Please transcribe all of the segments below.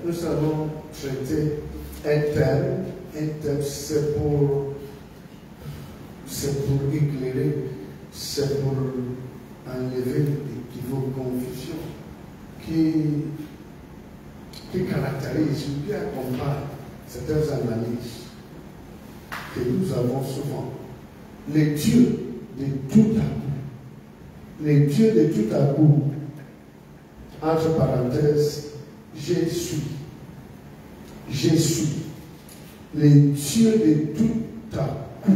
nous allons traiter un thème. Un thème, c'est pour éclairer, c'est pour enlever l'équivoque, confusion qui caractérise ou qui accompagne certaines analyses que nous avons souvent. Les dieux de tout à coup. Les dieux de tout à coup. Entre parenthèses, Jésus. Jésus. Les dieux de tout à coup.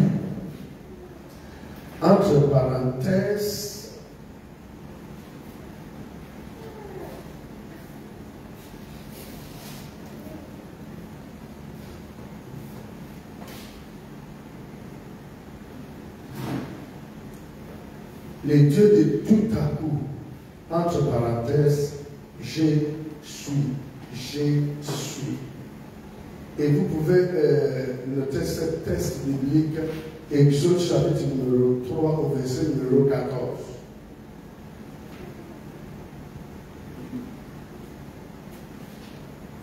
Entre parenthèses, les dieux de tout à coup, entre parenthèses, je suis. Et vous pouvez noter ce texte biblique, Exode chapitre numéro 3 au verset numéro 14.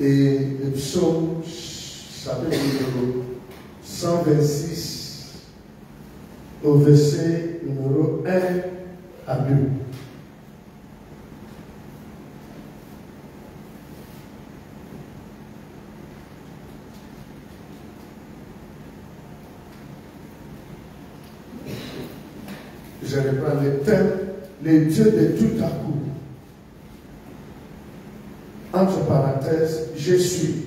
Et le psaume chapitre numéro 126 au verset numéro 1 à 2. Je reprends le thème, les dieux de tout à coup. Entre parenthèses, je suis.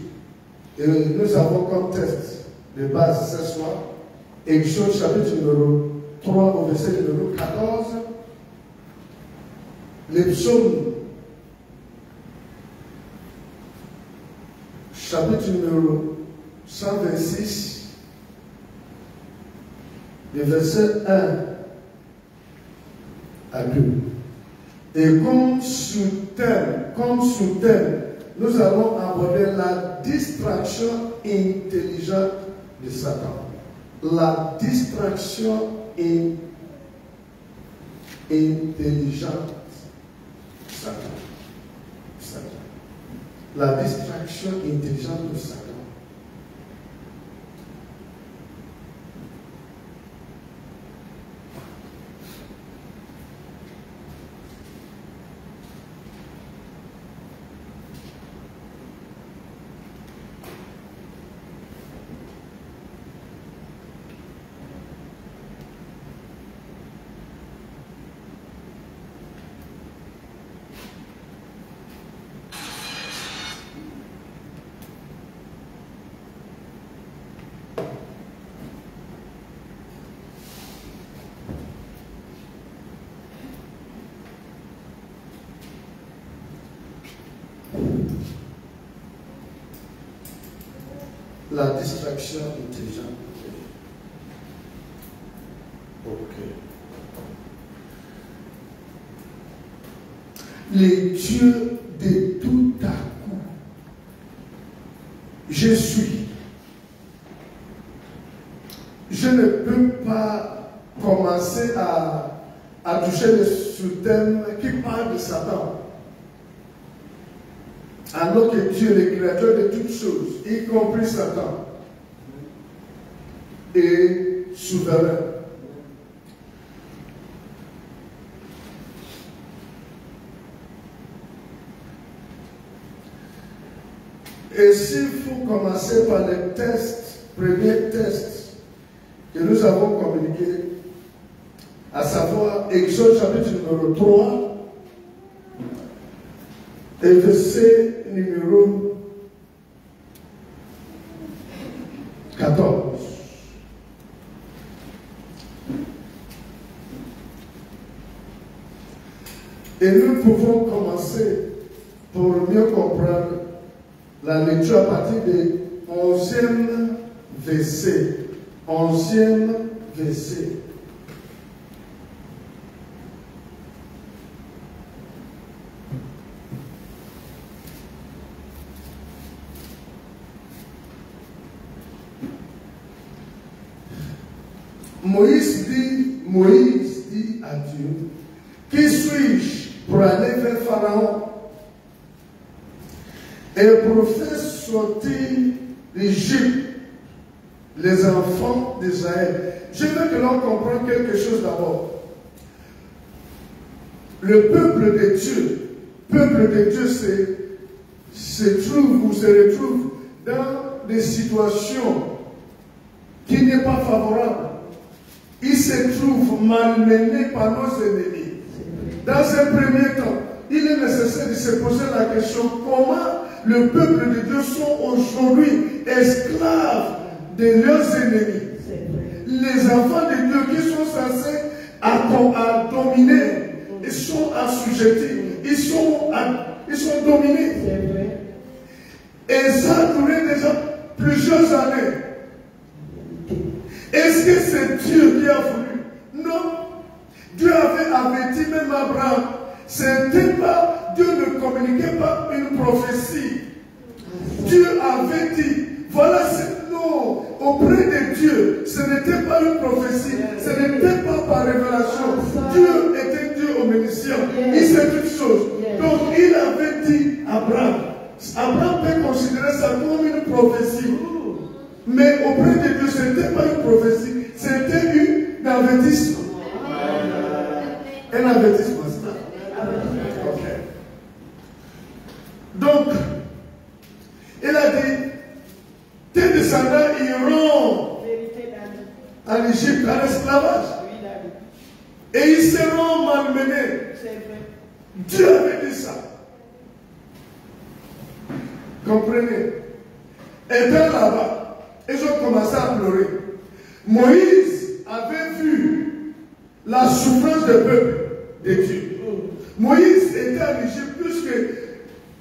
Et nous avons comme texte de base ce soir, Exode chapitre numéro 3 au verset numéro 14, les psaumes chapitre numéro 126, les versets 1 à 2. Et comme sous-thème, nous allons aborder la distraction intelligente de Satan. La distraction intelligente de Satan. La distraction intelligente de Satan. La distraction intelligente. Ok. Les dieux de tout à coup. Je suis. Je ne peux pas commencer à toucher le sous-thème qui parle de Satan. Alors que Dieu est le créateur de toutes choses, y compris Satan, est souverain. Et s'il faut commencer par le premier test que nous avons communiqué, à savoir Exode chapitre numéro 3, et verset numéro 14. Et nous pouvons commencer pour mieux comprendre la lecture à partir du 11e verset. 11e verset. Moïse dit à Dieu, qui suis-je pour aller vers Pharaon Et pour faire sortir l'Égypte, les enfants d'Israël. Je veux que l'on comprenne quelque chose d'abord. Le peuple de Dieu se retrouve dans des situations qui n'est pas favorables. Il se trouve malmené par nos ennemis. Dans un premier temps, il est nécessaire de se poser la question comment le peuple de Dieu sont aujourd'hui esclaves de leurs ennemis. Les enfants de Dieu qui sont censés à dominer, ils sont assujettis, ils sont dominés. Et ça a duré déjà plusieurs années. Est-ce que c'est Dieu qui a voulu? Non. Dieu avait averti même Abraham. Dieu ne communiquait pas une prophétie. Dieu avait dit, voilà, non, auprès de Dieu, ce n'était pas une prophétie, ce n'était pas par révélation. Dieu était Dieu omniscient. Il sait toutes choses. Donc il avait dit à Abraham, Abraham peut considérer ça comme une prophétie. Mais auprès de Dieu, ce n'était pas une prophétie, c'était un avertissement. Un avertissement. Ok. Donc, il a dit, tes descendants iront en Égypte, en esclavage. Et ils seront malmenés. Dieu avait dit ça. Comprenez? Étant là-bas, ils ont commencé à pleurer. Moïse avait vu la souffrance du peuple de Dieu. Moïse était en Égypte puisque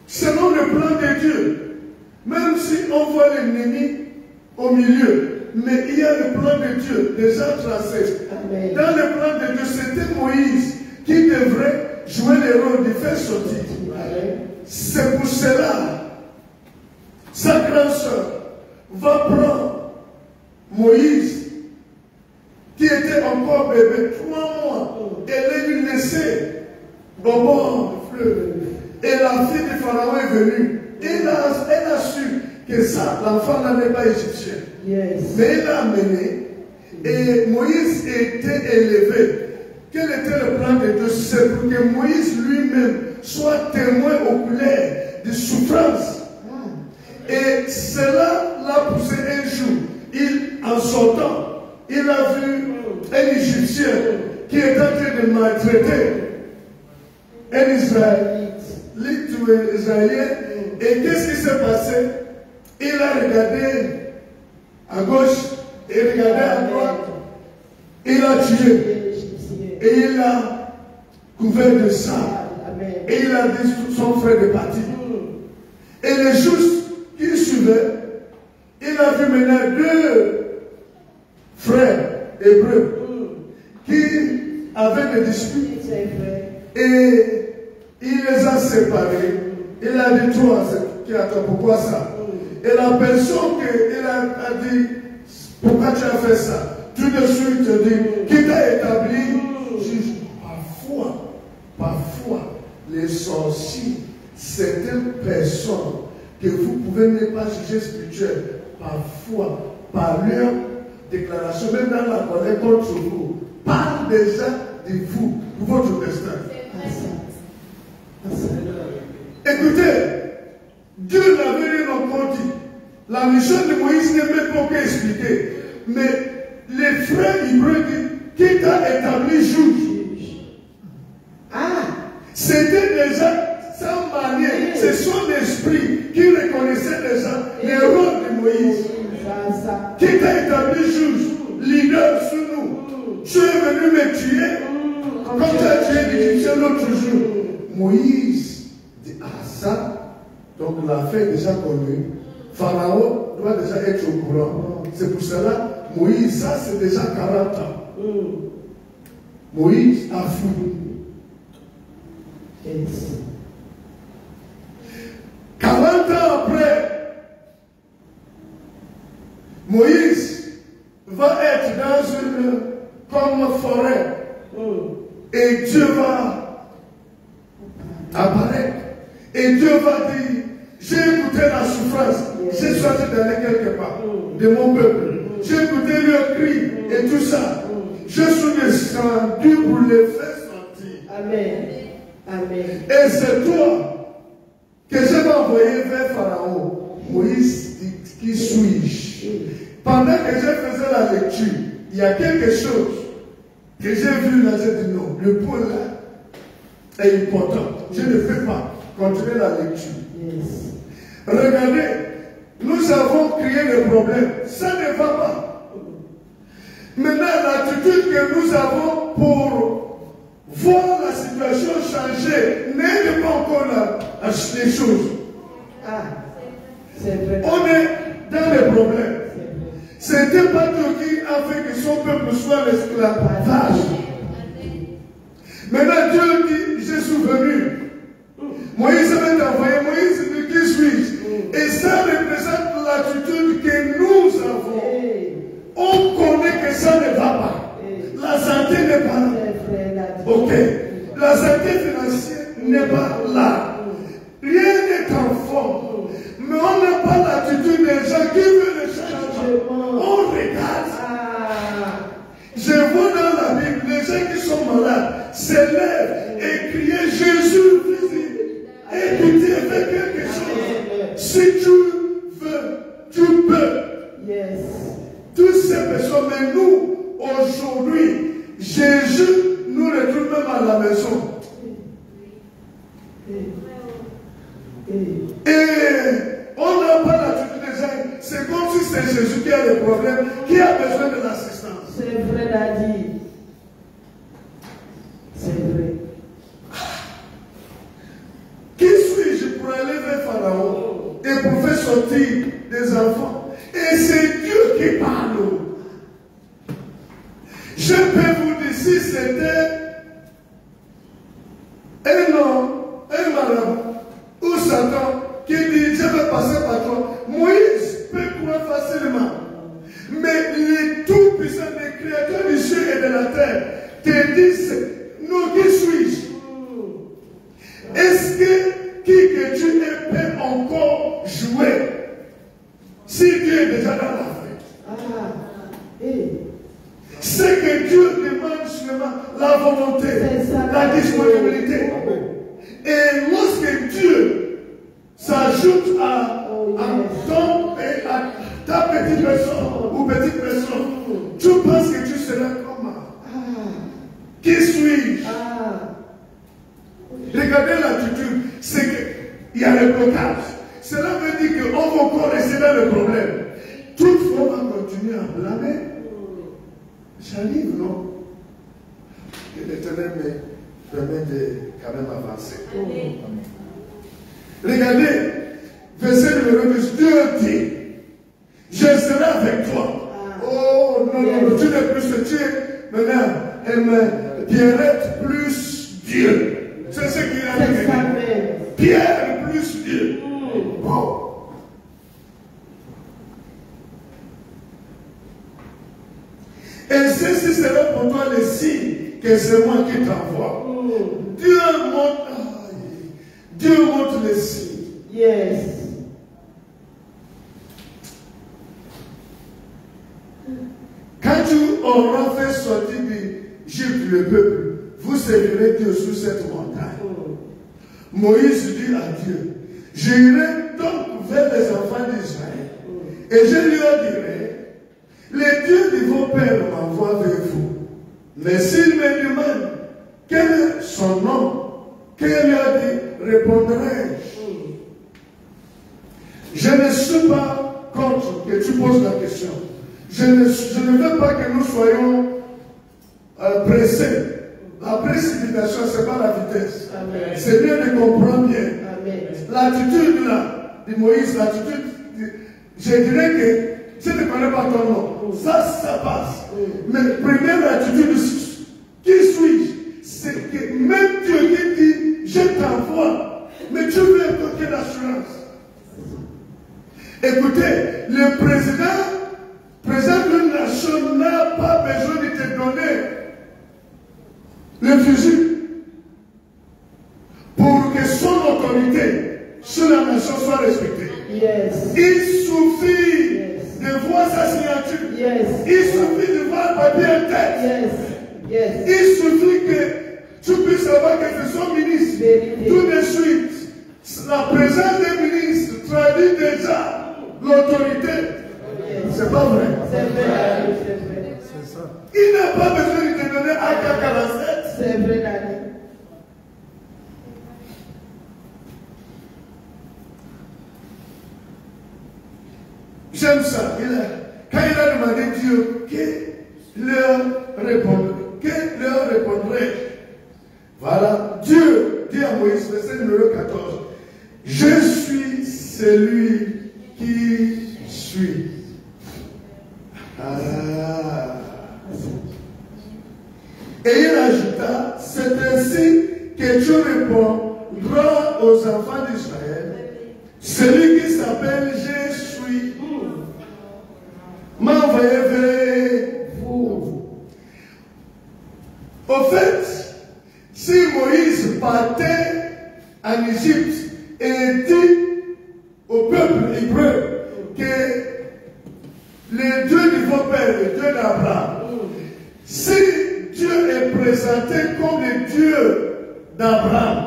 selon le plan de Dieu, même si on voit l'ennemi au milieu, mais il y a le plan de Dieu déjà tracé. Amen. Dans le plan de Dieu, c'était Moïse qui devrait jouer le rôle de faire sortir. C'est pour cela, sa grande soeur va prendre Moïse, qui était encore bébé, 3 mois, et lui laisser au bord du fleuve. Et la fille de Pharaon est venue. Elle a su que ça, l'enfant n'était pas égyptien. Yes. Mais il l'a amené. Et Moïse était élevé. Quel était le plan de Dieu? C'est pour que Moïse lui-même soit témoin oculaire de souffrance. Et cela l'a poussé un jour. En sortant, il a vu un Égyptien qui est en train de maltraiter un Israélien. Et qu'est-ce qui s'est passé? Il a regardé à gauche et regardé à droite. Il a tué. Et il a couvert de sang. Et il a dit son frère de partir. Et les justes qui suivaient, il a vu maintenant 2 frères hébreux qui avaient des disputes. Et il les a séparés. Il a dit toi, pourquoi ça? Et la personne qu'il a dit, pourquoi tu as fait ça? Tout de suite te dit, qui t'a établi? Parfois, les sorciers, certaines personnes que vous pouvez même pas juger spirituelles, parfois, par leur déclaration, même dans la colère contre vous, parlent déjà de vous, de votre destin. Écoutez, Dieu n'avait rien encore dit. La mission de Moïse n'est même pas expliquée. Mais les frères hébreux disent, qui t'a établi juge? C'était déjà sans manière. Ce sont des esprits qui reconnaissaient déjà les rôles de Moïse. Qui t'a établi juge, leader sur nous? Tu es venu me tuer comme tu as tué l'Égyptien l'autre jour. Moïse dit, ça, donc l'affaire est déjà connue. Pharaon doit déjà être au courant. C'est pour cela, Moïse, ça c'est déjà 40 ans. Moïse a fui. 40 ans après, Moïse va être dans une comme forêt. Et Dieu va apparaître. Et Dieu va dire, J'ai écouté la souffrance. J'ai choisi d'aller quelque part de mon peuple. J'ai écouté leurs cris et tout ça. Je suis descendu pour les faire sentir. Amen. Amen. Et c'est toi que je vais envoyer vers Pharaon. Moïse dit, qui suis-je? Pendant que je faisais la lecture, il y a quelque chose que j'ai vu là, j'ai dit non, le point là est important. Je ne peux pas continuer la lecture. Yes. Regardez, nous avons créé le problème. Ça ne va pas. Maintenant, l'attitude que nous avons pour voir la situation changer n'aide pas encore les choses. Ah, c'est vrai. On est dans les problèmes. Ce n'était pas Dieu qui a fait que son peuple soit l'esclavage. Maintenant, Dieu dit, je suis venu. Moïse avait envoyé, Moïse dit, qui suis-je? Et ça représente l'attitude que nous avons. On connaît que ça ne va pas. La santé n'est pas là. Ok. La santé financière n'est pas là. Rien n'est en forme. Mais on n'a pas l'attitude des gens qui veulent le changement. On regarde. Je vois dans la Bible, les gens qui sont malades s'élèvent et crient Jésus visible. Et pitié, fais quelque chose. Si tu veux, tu peux. Yes. Toutes ces personnes, mais nous, aujourd'hui, Jésus nous retrouve même à la maison. Et on n'a pas l'attitude des gens. C'est comme si c'est Jésus qui a des problèmes, qui a besoin de l'assistance. C'est vrai, Daddy. C'est vrai. Qui suis-je pour aller vers Pharaon et pour faire sortir des enfants? Et c'est Dieu qui parle. Je peux vous dire, si c'était un homme, un marabout, ou Satan, qui dit, je vais passer par toi, Moïse peut croire facilement. Mais les tout-puissants, les créateurs du ciel et de la terre, te disent, nous, qui suis-je? Est-ce que tu peux encore jouer si Dieu est déjà dans la fête? C'est que Dieu demande seulement la volonté, la disponibilité. Et lorsque Dieu s'ajoute à ton et à ta petite personne ou petite personne, tu penses que tu seras comment? Qui suis-je? Regardez l'attitude, c'est qu'il y a le blocage. Cela veut dire qu'on va encore rester dans le problème. Toutefois, on va continuer à blâmer. J'arrive, non? Que l'Éternel me permet de quand même avancer. Regardez, verset numéro 10, Dieu dit, je serai avec toi. Oh non, non, non, tu n'es plus ce Dieu. Maintenant, elle me Pierrette plus Dieu. C'est ce qu'il a dit. Pierre plus Dieu. Oh. Et ceci sera pour toi le signe que c'est moi qui t'envoie. Dieu montre les signes. Yes. Quand tu auras fait sortir d'Égypte le peuple, vous servirez Dieu sur cette montagne. Moïse dit à Dieu, j'irai donc vers les enfants d'Israël et je leur dirai, les dieux de vos pères m'envoient vers vous. Mais s'ils me demandent quel est son nom, qu'il leur dit, répondrai-je. Je ne suis pas contre que tu poses la question. Je ne veux pas que nous soyons pressés. La précipitation, ce n'est pas la vitesse. C'est bien de comprendre bien. L'attitude là, de Moïse, l'attitude, je dirais que je ne connais pas ton nom. Ça passe. Mais la première attitude, qui suis-je? C'est que même Dieu qui dit, je t'envoie, mais tu veux quelle assurance? Écoutez, le président d'une nation n'a pas besoin de te donner le fusil pour que son autorité sur la nation soit soit respecté. Yes. Il suffit de voir sa signature. Yes. Il suffit de voir le papier en tête. Yes. Yes. Il suffit que tu puisses savoir que ce sont ministres. Vérité. Tout de suite, la présence des ministres traduit déjà l'autorité. Yes. C'est pas vrai. C'est vrai. C'est vrai. C'est ça. Il n'a pas besoin de te donner AK-47. C'est vrai, Dani. J'aime ça. Quand il a demandé Dieu, que leur répondrait. Voilà. Dieu dit à Moïse, verset numéro 14, je suis celui qui suis. Ah. Et il ajouta, c'est ainsi que tu répondras aux enfants d'Israël, celui qui s'appelle Je suis m'a envoyé vers vous. Au fait, si Moïse partait en Égypte et dit au peuple hébreu que le Dieu de vos pères, le Dieu d'Abraham, si Dieu est présenté comme le Dieu d'Abraham,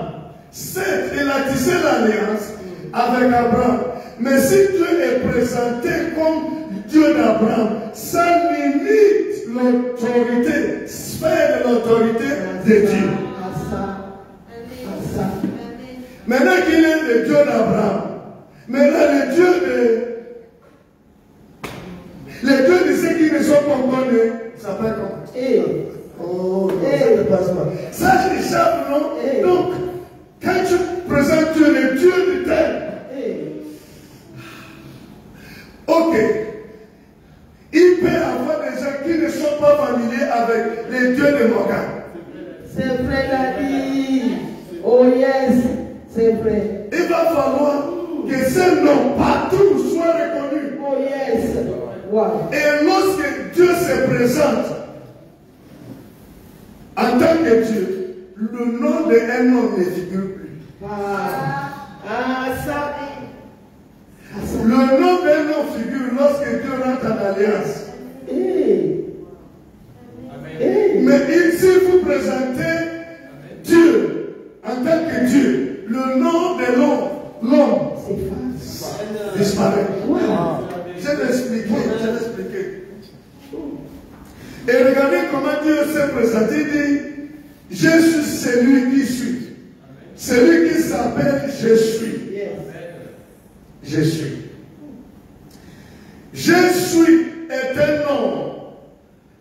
certes, il a tissé l'alliance avec Abraham, mais si Dieu est présenté comme Dieu d'Abraham, ça limite l'autorité, sphère de l'autorité de Dieu. Maintenant qu'il est le Dieu d'Abraham, maintenant le Dieu de ceux qui ne sont pas encore nés, ça s'appelle comment? Oh, ça ne passe pas. Ça, je l'échappe, non? Donc, quand tu présentes Dieu, le Dieu du terre, ok. Il peut y avoir des gens qui ne sont pas familiers avec les dieux de Morgan. C'est vrai, Dani. Oh yes, c'est vrai. Il va falloir que ce nom partout soit reconnu. Oh yes. Wow. Et lorsque Dieu se présente en tant que Dieu, le nom d'un homme ne figure plus. Ça. Le nom d'un homme figure lorsque Dieu rentre en alliance. Mais si vous présentez Dieu en tant que Dieu, le nom de l'homme disparaît. Je vais expliquer. Et regardez comment Dieu s'est présenté. Il dit, je suis celui qui suis. Celui qui s'appelle Je suis. Je suis. Je suis est un nom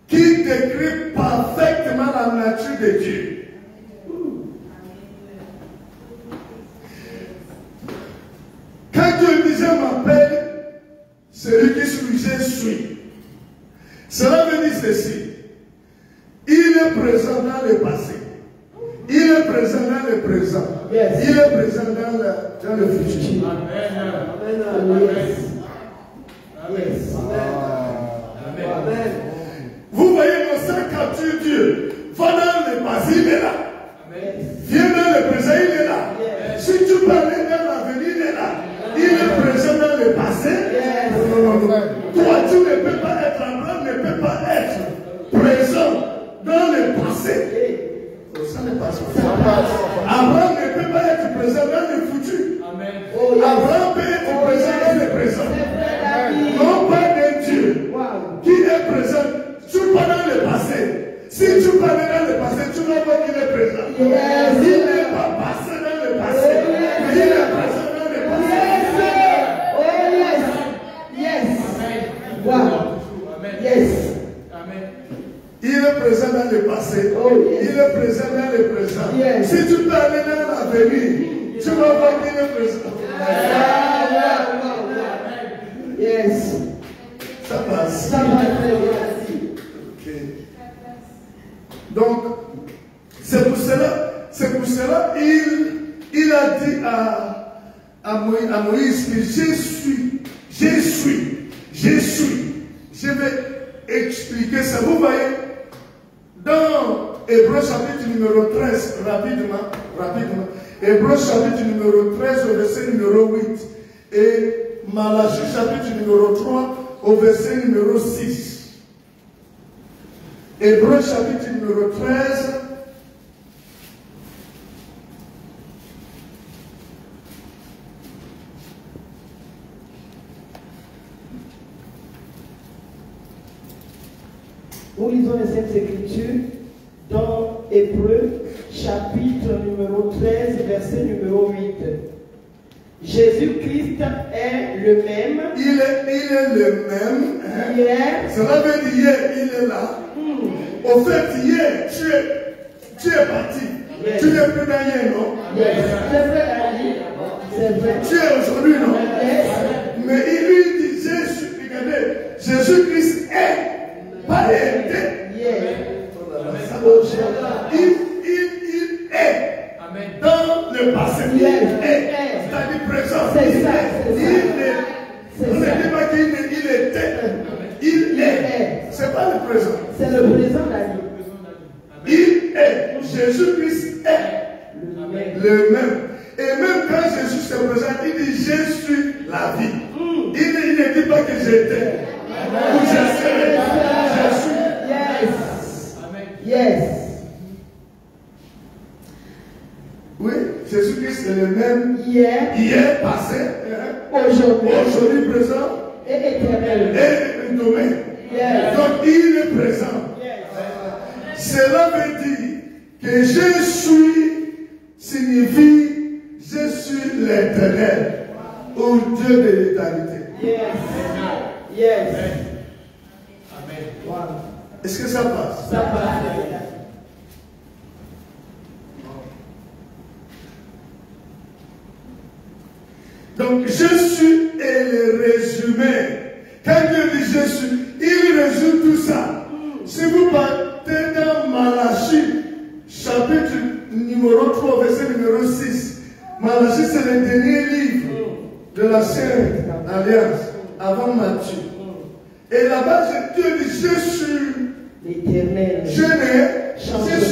qui décrit parfaitement la nature de Dieu. Quand Dieu dit je m'appelle celui qui suis, je suis. Cela veut dire ceci. Il est présent dans le passé. Il est présent dans le présent. Yes. Il est présent dans le futur. Amen. Vous voyez, quand ça capture Dieu, va dans le passé, il est là. Viens dans le présent, il est là. Si tu parlais dans l'avenir, il est là. Il est présent dans le passé. Toi, tu ne peux pas être Abraham, ne peut pas être présent dans le passé. Ça ne passe pas. Abraham ne peut pas être présent dans le futur. Abraham peut être présent dans le présent. Non pas de Dieu qui est présent. Tu parles dans le passé. Si tu parles dans le passé, tu vas voir qu'il est présent. Il n'est pas passé dans le passé. Mais il est présent dans le passé. Il est présent dans le passé. Il est présent dans le présent. Si tu parles dans l'avenir, tu vas voir qu'il est présent. Ça passe. Okay. Donc, c'est pour cela, il a dit à Moïse que je suis. Je vais expliquer ça. Vous voyez, dans Hébreux chapitre numéro 13, rapidement, Hébreux chapitre numéro 13, au verset numéro 8, Et Malachie chapitre numéro 3 au verset numéro 6. Hébreux chapitre numéro 13. Nous lisons les Saintes Écritures dans Hébreux, chapitre numéro 13, verset numéro 8. Jésus-Christ est le même. Il est le même. Hein? Hier. Cela veut dire hier, il est là. Au fait, hier, tu es parti. Yes. Tu n'es plus dans hier, non? Yes. C'est vrai, Ali. C'est vrai. Tu es aujourd'hui, non? Yes. Mais il lui dit, Jésus, regardez, Jésus-Christ est, pas été. Yes. Il est. Amen. Dans le passé, il Yes. est. C'est-à-dire présent. C'est ça, c'est ça. Il est. C'est On ne ça. dit pas qu'il était. Il est. C'est pas le présent. C'est le présent d'Ali. Il est. Jésus-Christ est Le même. le même. Et même quand Jésus se présente, il dit, je suis la vie. Il ne dit pas que j'étais. Ou je serai. Je suis. Yes. Amen. Yes. Oui, Jésus-Christ est le même. Hier, Passé, aujourd'hui présent et éternel. et demain. Yes. Donc il est présent. Cela veut dire que je suis signifie je suis l'éternel ou Dieu de l'éternité. Yes. Yes. Amen. Wow. Est-ce que ça passe? Ça passe. Donc Jésus est le résumé. Quand Dieu dit Jésus, il résume tout ça. Si vous partez dans Malachie, chapitre numéro 3, verset numéro 6, Malachie c'est le dernier livre de l'ancienne alliance, avant Matthieu. Et là-bas, Dieu dit, je suis L'éternel. je suis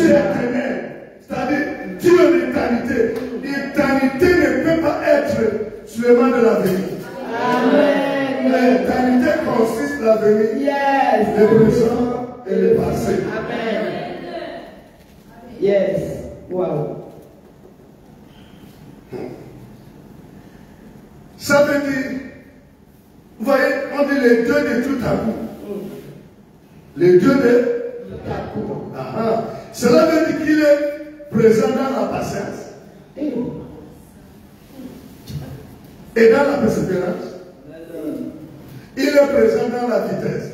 l'éternel. C'est-à-dire, Dieu de l'éternité. L'éternité ne peut pas être seulement de l'avenir. Amen. L'éternité consiste à l'avenir, Yes. le présent et le passé. Amen. Yes. Wow. Ça veut dire, vous voyez, on dit les dieux de tout à coup. Les dieux de Cela veut dire qu'il est présent dans la patience et dans la persévérance. Il est présent dans la vitesse.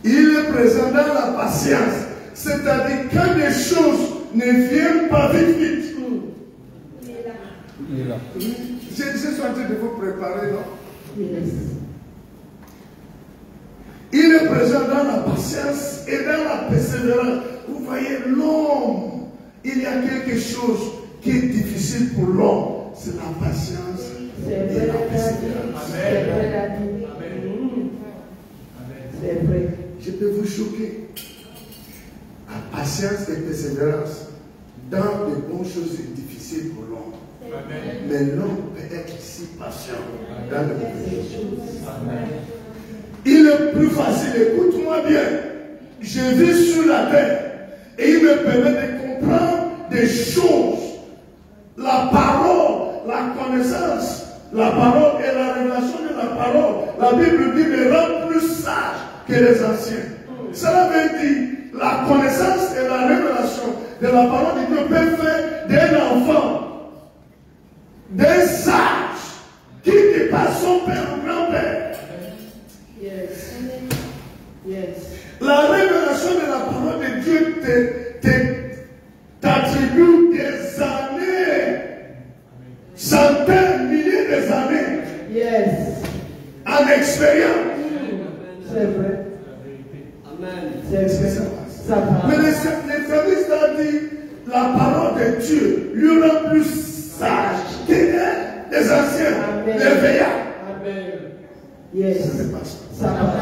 Il est présent dans la patience. C'est-à-dire quand les choses ne viennent pas vite, vite. Il est là. Je suis en train de vous préparer, non? Yes. Il est présent dans la patience et dans la persévérance. Vous voyez, l'homme, il y a quelque chose qui est difficile pour l'homme. C'est la patience C'est et vrai, la Daddy. persévérance. C'est vrai, Daddy. C'est vrai. Je peux vous choquer. La patience et la persévérance dans de bonnes choses est difficile pour l'homme. Amen. Mais l'homme peut être si patient dans de mauvaises choses. Amen. Il est plus facile, écoute-moi bien. Je vis sur la terre et il me permet de comprendre des choses. La parole, la connaissance, la parole et la révélation de la parole. La Bible dit me rend plus sage que les anciens. Cela veut dire la connaissance et la révélation de la parole de Dieu peut faire d'un enfant, d'un sage qui dépasse son père ou grand-père. Yes. Yes. La révélation de la parole de Dieu t'attribue des années, centaines, milliers des années Yes. en expérience. C'est vrai. Amen. C'est vrai. Ça Mais va. le service a dit la parole de Dieu lui rend plus sage que les anciens, Amen. les veillards. Amen. Yes. Ça ne passe pas. Ça va.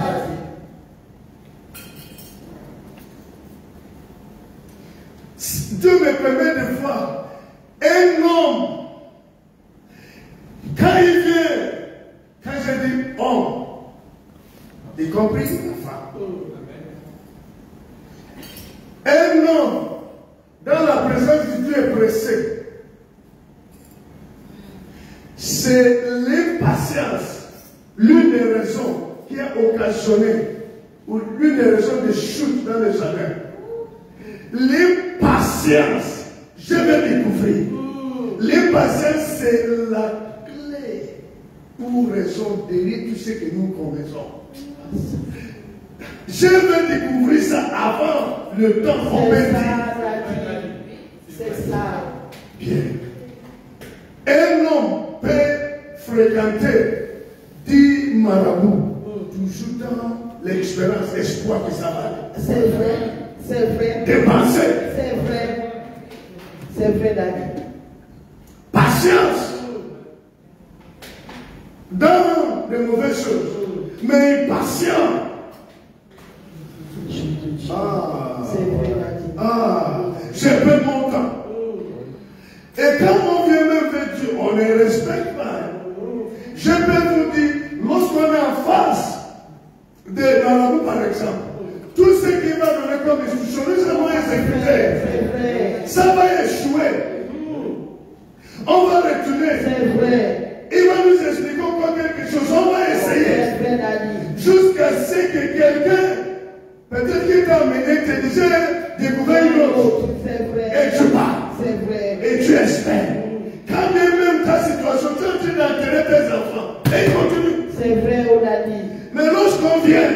compris la femme. Un homme, dans la présence de Dieu, est pressé. C'est l'impatience, l'une des raisons qui a occasionné, ou l'une des raisons de chute dans le jardin. L'impatience, je vais découvrir. L'impatience, c'est la clé pour raison d'aider tout ce que nous connaissons. Je vais découvrir ça avant le temps qu'on peut dire. C'est ça. Bien. Un homme peut fréquenter 10 marabouts, toujours dans l'expérience, l'espoir que ça va. C'est vrai, c'est vrai. Dépenser. C'est vrai. C'est vrai, David. Patience. Dans de mauvaises choses. Mais patient. C'est vrai, David. Je perds mon temps. Et quand on vient même vers Dieu, on ne respecte pas. Je peux vous dire, lorsqu'on est en face de Marabou, par exemple, tout ce qu'il va donner comme instruction, nous allons exécuter. Ça va échouer. On va retourner. C'est vrai. Il va nous expliquer encore quelque chose. On va essayer. C'est vrai, David. Jusqu'à ce que quelqu'un, peut-être qu'il t'a amené, t'as déjà découvert une autre. C'est vrai. Et tu pars. C'est vrai. Et tu espères. Quand même ta situation, tu es en train d'enterrer tes enfants. Et il continue. C'est vrai, on a dit. Mais lorsqu'on vient,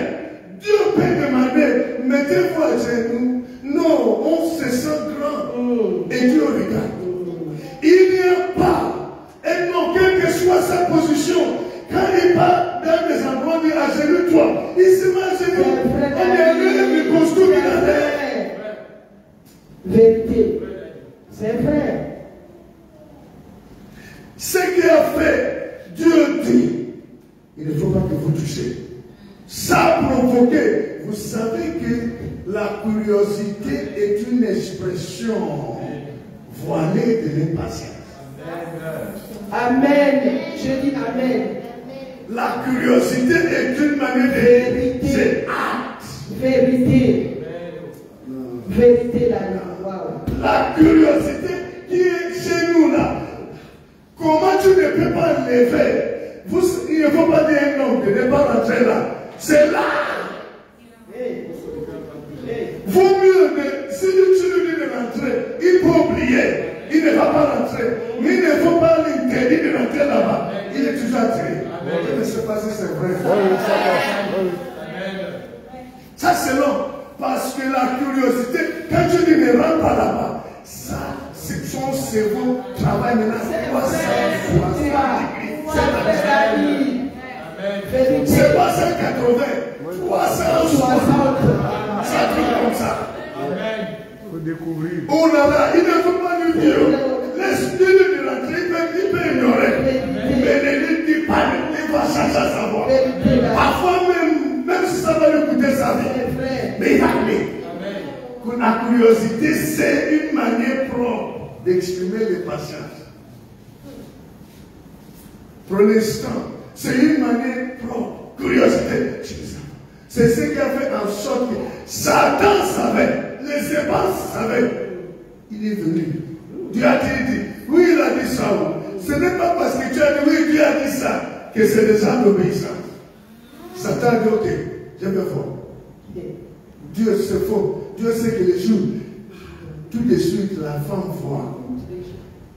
Dieu peut demander, mettez-vous à genoux. Non, on se sent grand. Et Dieu regarde. Il n'y a pas, et non, quelle que soit sa position, quand il part dans des endroits, il dit agenouille-toi. Il se met à genoux. On est allé le costume qu'il a fait. Vérité. C'est vrai. Ce qu'il a fait, Dieu dit, il ne faut pas que vous touchiez. Ça a provoqué. Vous savez que la curiosité est une expression voilée de l'impatience. Amen. Je dis Amen. La curiosité est une manière de Vérité. c'est acte. Vérité. Vérité, là. Wow. La curiosité qui est chez nous là. Comment tu ne peux pas lever? Il ne faut pas dire un homme de ne pas rentrer là. C'est là. Vaut mieux que si tu lui dis de rentrer, il peut oublier. Il ne va pas rentrer. Mais il ne faut pas l'interdire de rentrer là-bas. Il est toujours attiré. Je ne sais pas si c'est vrai. Ça c'est long. Parce que la curiosité, quand tu dis ne rentre pas là-bas, ça, c'est son cerveau travaille maintenant. C'est pas 180, 360. Ça truc comme ça. Il faut découvrir. Oh là là, il ne faut pas lui dire. Laisse-lui de rentrer, il peut ignorer. Mais ne lui dis pas, il va chercher à savoir. Parfois même si ça va lui coûter sa vie. Mais il va aller. La curiosité, c'est une manière propre d'exprimer les patiences. Prenez ce temps. C'est une manière propre. Curiosité. C'est ce qui a fait en sorte que Satan savait, les épances savaient. Il est venu. Dieu a dit, oui, il a dit ça. Ce n'est pas parce que tu as dit, oui, Dieu a dit ça, que c'est des gens d'obéissance. Satan a dit, ok, je vais voir. Dieu, c'est faux. Dieu sait que les jours, tout de suite, la femme voit.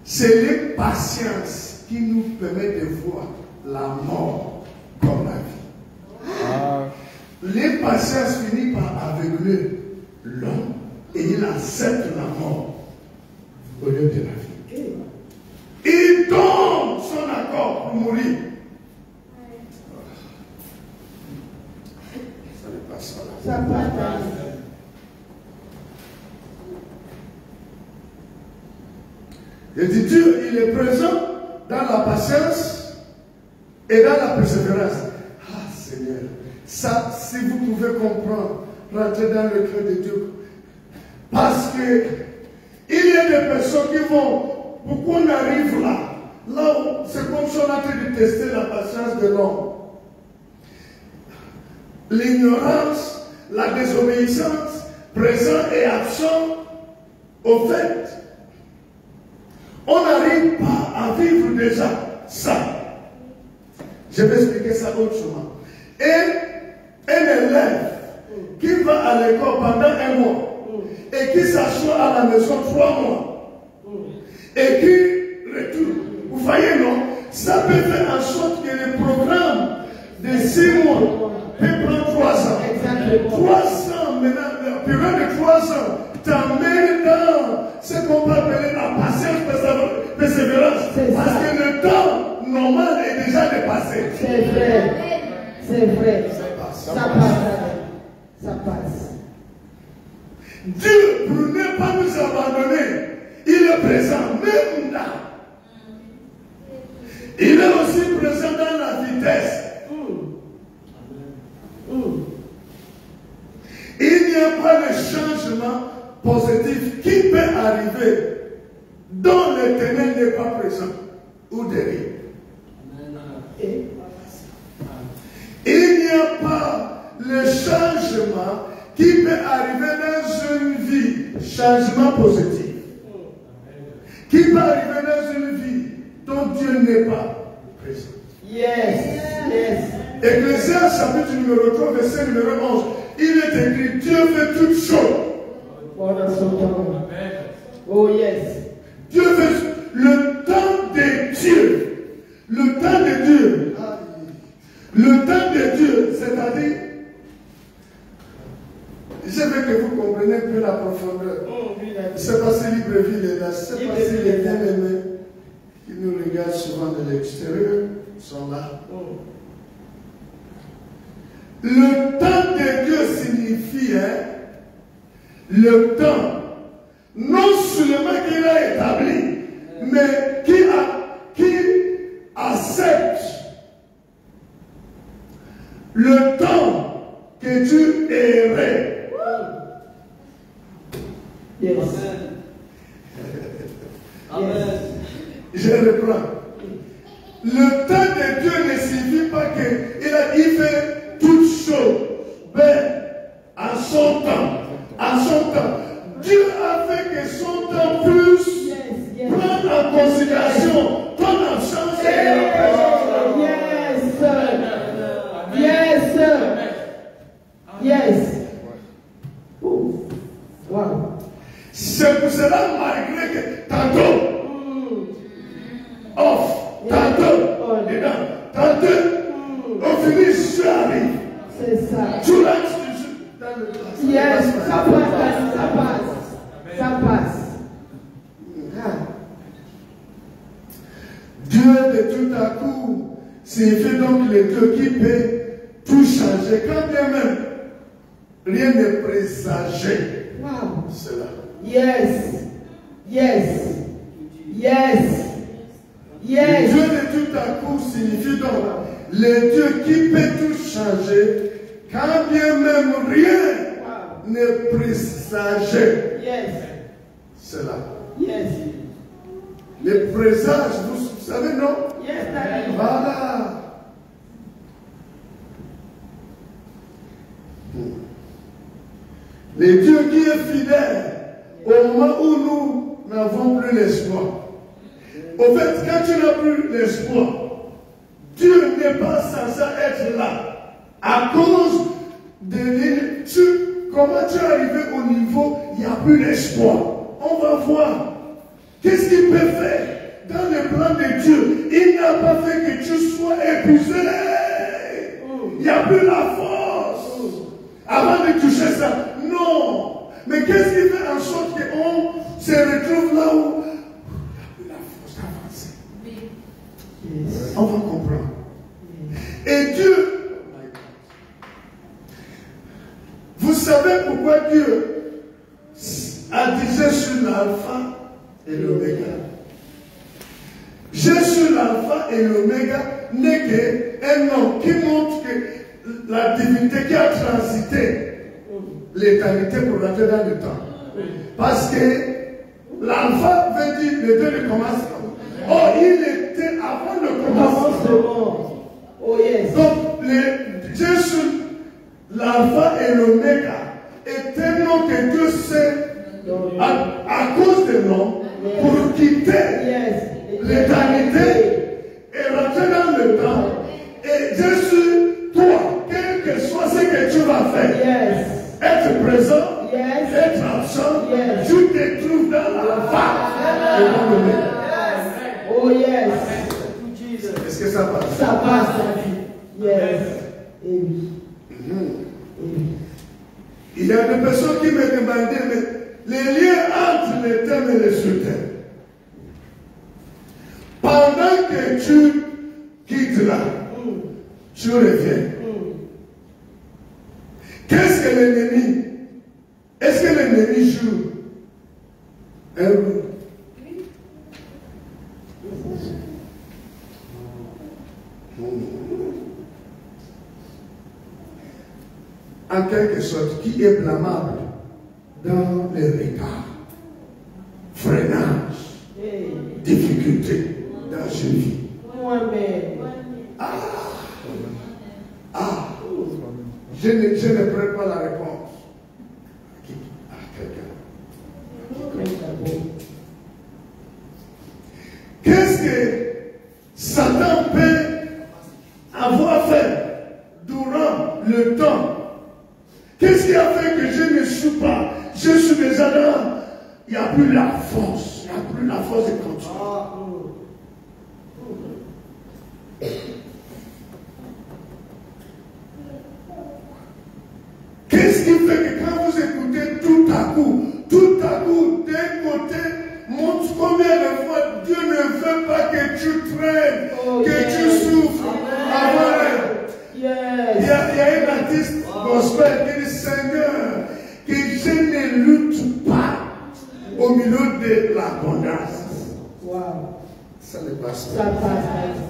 C'est l'impatience qui nous permet de voir la mort comme la vie. L'impatience finit par aveugler l'homme et il accepte la mort au lieu de la vie. Il donne son accord pour mourir. Ça n'est pas ça. Ça passe. Il dit Dieu, il est présent dans la patience et dans la persévérance. Ah Seigneur, ça, si vous pouvez comprendre, rentrer dans le cœur de Dieu. Parce que il y a des personnes qui vont, pourquoi on arrive là, là où c'est comme si on a en train de tester la patience de l'homme. l'ignorance, la désobéissance, présent et absent. Au fait, on n'arrive pas à vivre déjà ça. Je vais expliquer ça autrement. Et un élève qui va à l'école pendant un mois et qui s'assoit à la maison 3 mois et qui retourne, vous voyez, non? Ça peut faire en sorte que le programme de 6 mois peut prendre 3 ans. Exactement. 3 ans, maintenant, la période de 3 ans t'amène dans ce qu'on peut appeler la patience, persévérance. Parce que le temps normal est déjà dépassé. C'est vrai. C'est vrai. Ça passe. Ça passe. Dieu, pour ne pas nous abandonner, il est présent même là. Il est aussi présent dans la vitesse. Il n'y a pas de changement positif qui peut arriver dont l'Éternel n'est pas présent ou derrière. Il n'y a pas le changement qui peut arriver dans une vie, changement positif, qui peut arriver dans une vie dont Dieu n'est pas présent. Yes. Ecclésiaste chapitre numéro 3, verset numéro 11. Il est écrit, Dieu fait toutes choses. Pendant son temps. Oh yes. Dieu fait le temps de Dieu. Le temps de Dieu. Le temps de Dieu, c'est-à-dire, je veux que vous compreniez un peu la profondeur. C'est pas si Libreville est là, c'est pas si les bien-aimés qui nous regardent souvent de l'extérieur sont là. Le temps de Dieu signifie le temps, non seulement qu'il a établi, mais qui accepte le temps que tu errais. Yes. Amen. Je reprends. Le temps de Dieu ne signifie pas qu'il fait toutes choses, mais en son temps. En son temps. Dieu a fait que son temps puisse prendre en considération ton absence et la présence. Yes. Wow. C'est pour cela, malgré que tantôt, off, tantôt, dedans, tantôt, au finish, je arrive. C'est ça. Tu restes dans le place. Yes, ça passe. Dieu de tout à coup signifie donc le Dieu qui peut tout changer. Quand bien même rien n'est présagé. Wow. Cela. Yes. Dieu de tout à coup signifie donc le Dieu qui peut tout changer. Quand bien même rien n'est présagé. Yes. Cela. Yes. Les présages, vous savez, non? Yes, Daddy. Voilà. Le Dieu qui est fidèle au moment où nous n'avons plus l'espoir. Au fait, quand tu n'as plus l'espoir, Dieu n'est pas censé être là. À cause de comment tu es arrivé au niveau, il n'y a plus d'espoir. On va voir. Qu'est-ce qu'il peut faire dans le plan de Dieu? Il n'a pas fait que tu sois épuisé. Il n'y a plus la force avant de toucher ça. Non. Mais qu'est-ce qui fait en sorte qu'on se retrouve là où il n'y a plus la force d'avancer? Yes. On va comprendre. Et Dieu, vous savez pourquoi Dieu a dit je suis l'alpha et l'oméga. Je suis l'alpha et l'oméga n'est qu'un nom qui montre que la divinité qui a transité l'éternité pour rentrer dans le temps. Parce que l'alpha veut dire le Dieu de commencement. Oh, il était avant le commencement. Oh yes. Donc, Jésus l'alpha et l'oméga, est un nom que Dieu sait à cause de nom pour quitter l'éternité et rentrer dans le temps. Et Jésus, toi, quel que soit ce que tu vas faire, être présent, être absent, tu te trouves dans l'alpha et dans l'oméga. Oh yes. Est-ce que ça passe? Ça passe, ça dit. Yes. Et oui. Et oui. Il y a des personnes qui me demandaient, mais les liens entre les termes et les sous-termes. Pendant que tu quittes là, tu reviens. Qu'est-ce que l'ennemi? Est-ce que l'ennemi joue un rôle? En quelque sorte, qui est blâmable dans les regards, freinage, difficulté dans une vie. Je ne prends pas la réponse à quelqu'un. Qu'est-ce que Satan peut avoir fait durant le temps? Qu'est-ce qui a fait que je ne suis pas? Je suis déjà dans. Il n'y a plus la force. Il n'y a plus la force de continuer. Qu'est-ce qui fait que quand vous écoutez tout à coup, d'un côté, montre combien de fois Dieu ne veut pas que tu traînes, que tu souffres. Il y a un artiste gospel qui dit Seigneur, que je ne lutte pas au milieu de l'abondance. Wow. Ça ne passe Ça pas. passe.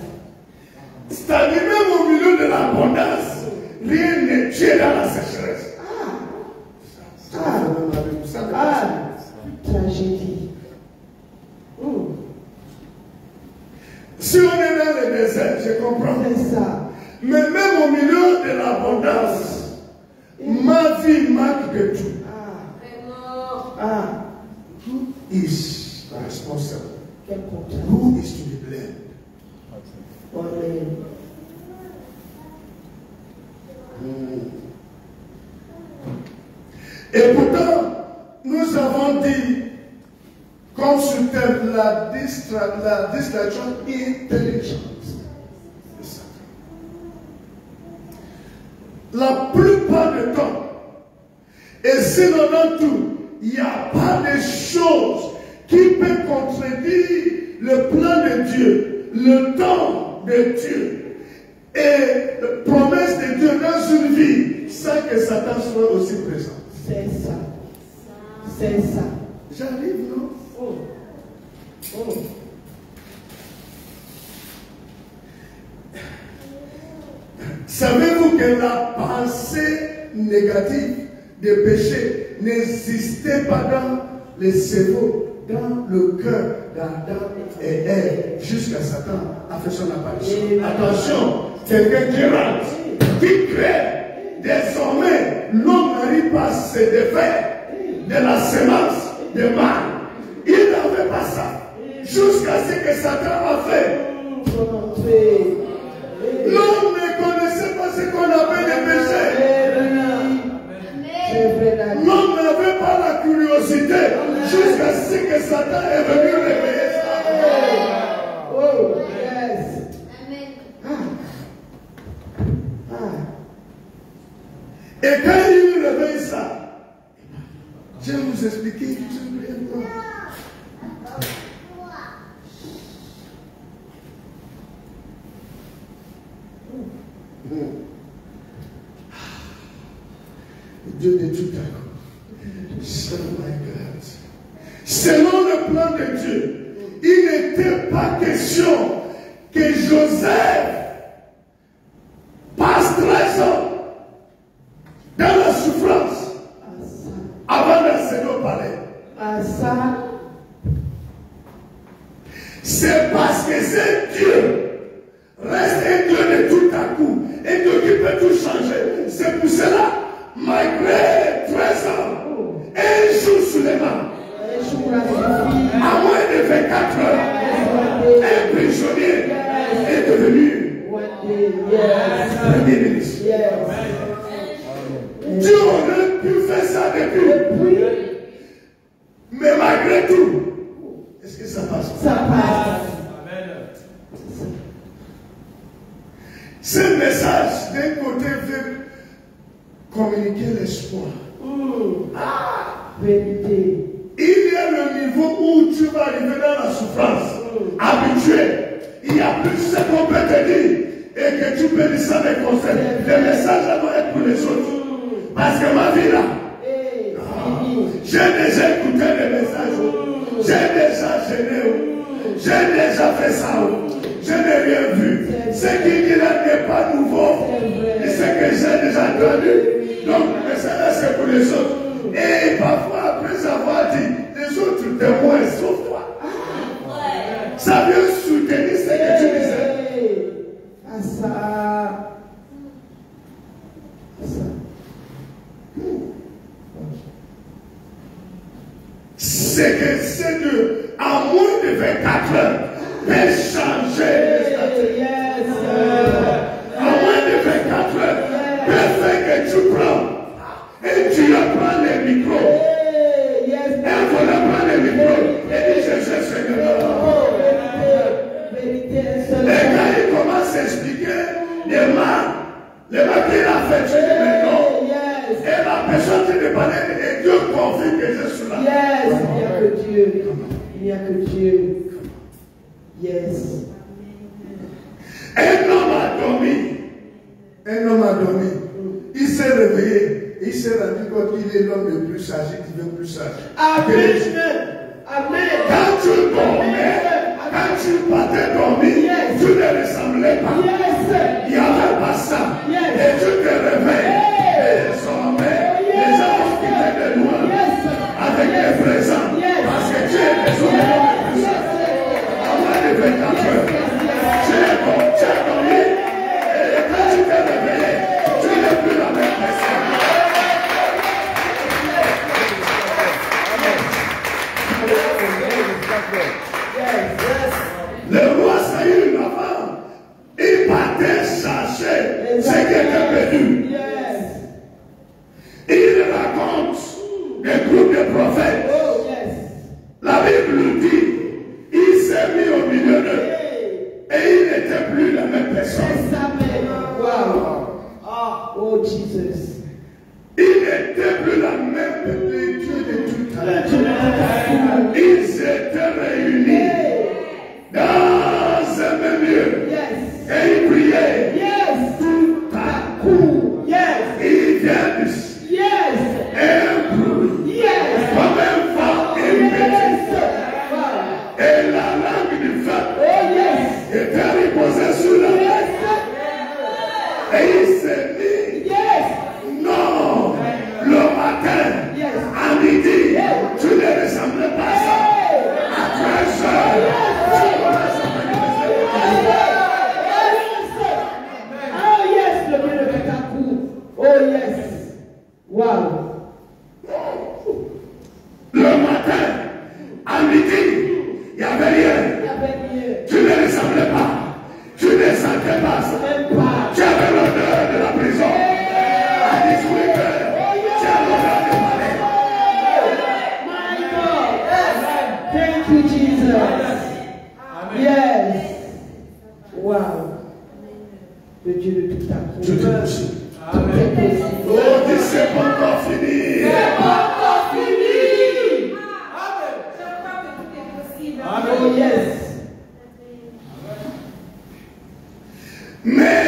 C'est-à-dire même au milieu de l'abondance, rien n'est tué dans la sécheresse. Tragédie. Si on est dans le désert, je comprends. C'est ça. Mais même au milieu de l'abondance, ma vie manque de tout. Who is responsible? Quel contrat. Who is to be blamed? Et pourtant, nous avons dit, comme sur terre, la distraction intelligente. La plupart du temps, et sinon dans tout, il n'y a pas de choses qui peuvent contredire le plan de Dieu, le temps de Dieu et la promesse de Dieu dans une vie sans que Satan soit aussi présent. C'est ça. C'est ça. J'arrive, non? Savez-vous que la pensée négative de péché n'existait pas dans les cerveaux, dans le cœur d'Adam et Ève, jusqu'à Satan a fait son apparition. Attention, quelqu'un qui rentre, qui crée, désormais, l'homme n'arrive pas à se défaire de la semence de mal. Il n'avait pas ça, jusqu'à ce que Satan a fait. L'homme ne connaissait pas ce qu'on appelle le péché. L'homme n'avait pas la curiosité jusqu'à ce que Satan est venu réveiller ça. Oh, yes. Et quand il réveille ça, je vais vous expliquer tout brièvement. Dieu de tout à coup. Selon le plan de Dieu, il n'était pas question que Joseph passe 13 ans dans la souffrance avant d'accéder au palais. C'est parce que c'est Dieu reste un Dieu de tout à coup, un Dieu qui peut tout changer. C'est pour cela d'un côté veut communiquer l'espoir. Vérité. Il y a le niveau où tu vas arriver dans la souffrance, habitué. Il n'y a plus ce qu'on peut te dire et que tu peux dire ça des conseils. Le message doit être pour les autres. Parce que ma vie là, j'ai déjà écouté les messages, j'ai déjà gêné, j'ai déjà fait ça, je n'ai rien vu. Ce qui dit là n'est pas nouveau, et ce que j'ai déjà entendu. Donc le message c'est pour les autres. Et parfois, après avoir dit, les autres témoins, sauf toi. Ça vient soutenir ce que tu disais. À ça. C'est que c'est de, à moins de 24 heures, peut changer les statuts. À moins de 24 heures, peut faire que tu prends. Et tu apprends les micros. Et on apprend les micros. Et dit, je cherche Seigneur. Et quand il commence à expliquer les mains qu'il a fait, tu dis, mais non. Et la personne qui te parlait, et Dieu confirme que je suis là. Yes, il n'y a que Dieu. Il n'y a que Dieu. Yes. Un homme a dormi. Un homme a dormi. Il s'est réveillé. Il s'est rendu compte qu'il est l'homme le plus sage, qui devient plus sage. Amen. Amen. Quand tu dormais, quand tu partais dormir, tu ne ressemblais pas. Il n'y avait pas ça. Et tu te réveilles. Et désormais, les gens qui étaient de loin avec les présents. Parce que tu es désormais l'homme le plus sage. À moins de 24 heures. Tu as dormi. Et quand tu t'es réveillé, tu n'es plus la même personne. Le roi Saül, avant, il partait chercher ce qui était perdu. Il raconte des groupes de prophètes. La Bible dit, il s'est mis au milieu d'eux et il n'était plus la même personne. Oh Jesus. Il n'était plus la même personne. Dieu de tout temps. Ils étaient réunis dans un même lieu. Et ils priaient. Tout à coup. Ils viennent. Un bruit. Comme un vent impétueux. Et la langue du feu était reposée sur la tête. Et il s'est mis. Non. Le matin, à midi, tu ne ressemblais pas à ça. À 13 heures, tu commences à manifester. Oh yes, le Dieu de Pekakou. Oh yes. Wow. Le matin, à midi, il n'y avait rien. Tu ne ressemblais pas. Tu ne sentais pas ça. Tu avais l'odeur de la prison. À 18 heures, tu as l'odeur de palais. Thank you, Jesus. Yes. Wow. Le Dieu de tout temps. Tout est possible. Tout est possible. Oh, dis c'est pas encore fini. Oh yes. Mais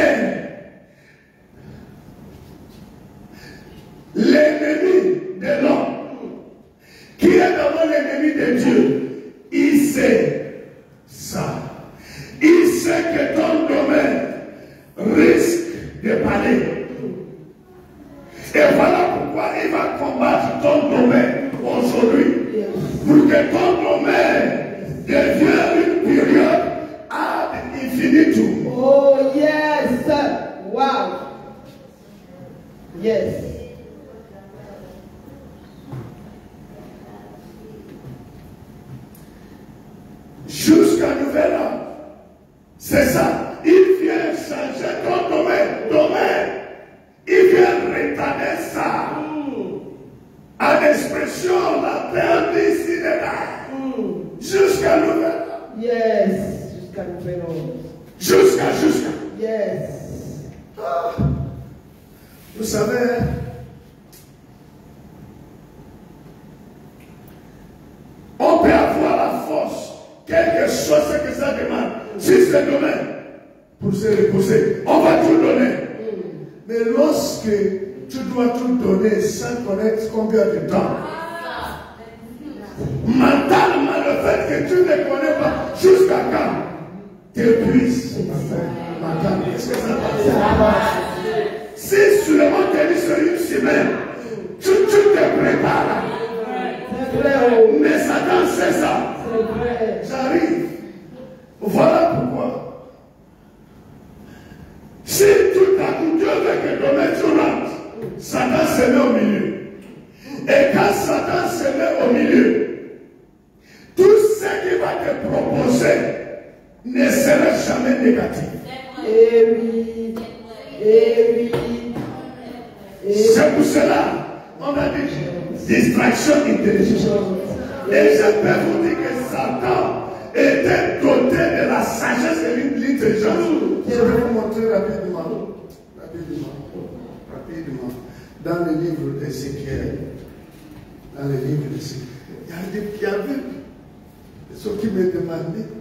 l'ennemi de l'homme, qui est d'abord l'ennemi de Dieu, il sait ça. Il sait que ton domaine risque de parler. Et voilà pourquoi il va combattre ton domaine aujourd'hui. Pour que ton domaine devienne une période ad infinitum. Oh yes. Wow. Yes. Jusqu'à nouvel ordre. C'est ça. Il vient changer ton domaine. Il vient retarder ça. À l'expression, la terre d'ici de là. Jusqu'à nouvel ordre. Yes. Jusqu'à nouvel ordre. Jusqu'à. Yes. Vous savez, on peut avoir la force, quelque chose que ça demande, si c'est domaine, pour se reposer, on va tout donner. Mais lorsque tu dois tout donner sans connaître combien de temps, mentalement, le fait que tu ne connais pas jusqu'à quand, t'épuises. Qu'est-ce que ça passe? Si seulement tu es sur une semaine, tu te prépares. Mais Satan sait ça. J'arrive. Voilà pourquoi. Si tout à coup Dieu veut que ton maître rentre, Satan se met au milieu. Et quand Satan se met au milieu, tout ce qu'il va te proposer ne sera jamais négatif. Et oui. Et oui. C'est pour cela on a dit distraction intellectuelle. Et je peux vous dire que Satan était doté de la sagesse et de l'intelligence. Je vais vous montrer rapidement. Dans le livre d'Ézéchiel. Il y avait ceux qui me demandaient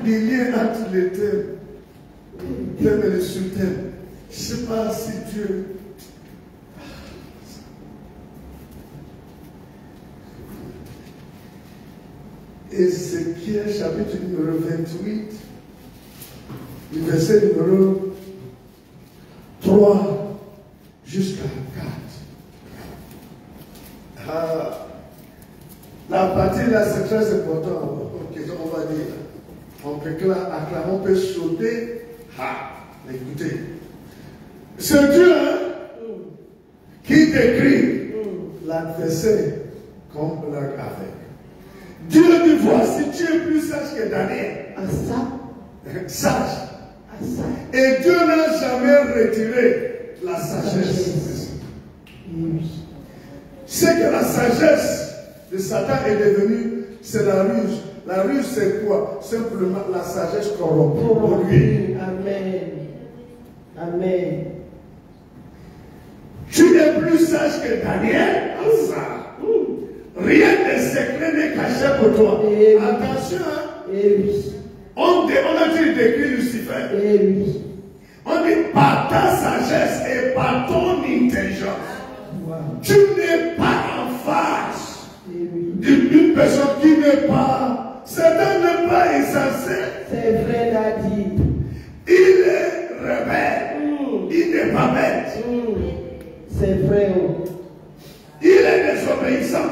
des liens entre les thèmes et les sous-thèmes. Je ne sais pas si Dieu. Ézéchiel chapitre numéro 28, le verset numéro 3 jusqu'à 4. La partie là, c'est très important. On va dire. On peut sauter. Écoutez. C'est Dieu qui décrit l'adversaire comme blague avec. Dieu dit, voici, tu es plus sage que Daniel. Sage. Et Dieu n'a jamais retiré la sagesse. C'est que la sagesse de Satan est devenue, c'est la ruse. La ruse, c'est quoi? Simplement la sagesse corrompue. Amen. Amen. Tu es plus sage que Daniel. Rien de secret n'est caché pour toi. Attention. On a dit décrit Lucifer. On dit par ta sagesse et par ton intelligence. Tu n'es pas en face d'une personne qui n'est pas. Satan n'est pas insensé. C'est vrai, Daddy. Il est rebelle. Il n'est pas bête. C'est vrai. Il est désobéissant.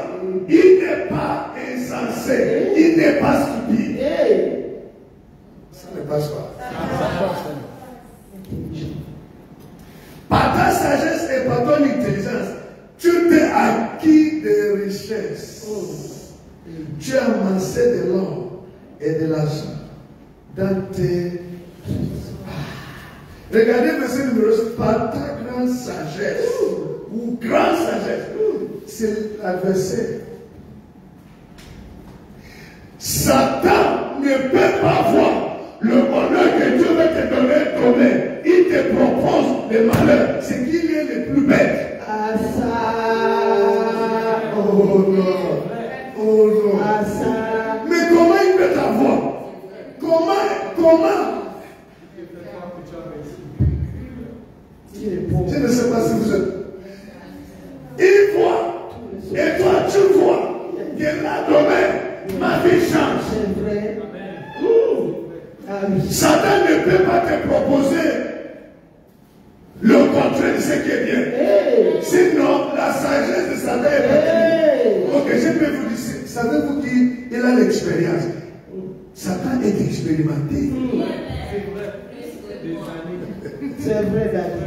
Il n'est pas insensé. Il n'est pas stupide. Ça ne passe pas. Par ta sagesse et par ton intelligence, tu t'es acquis des richesses. Tu as amassé de l'or et de l'argent dans tes. Regardez verset numéro 6. Par ta grande sagesse ou grande sagesse, c'est l'adversaire. Satan ne peut pas voir le bonheur que Dieu veut te donner. Il te propose le malheur. C'est qu'il est le plus bête. Oh non. Mais comment il peut t'avoir? Comment? Je ne sais pas si vous êtes. Il voit. Et toi, tu vois que là, demain, ma vie change. Satan ne peut pas te proposer le contraire de ce qui est bien. Sinon, la sagesse de Satan est partie. Ok, je peux vous dire, savez-vous qu'il a l'expérience? Satan est expérimenté. C'est vrai, Daddy.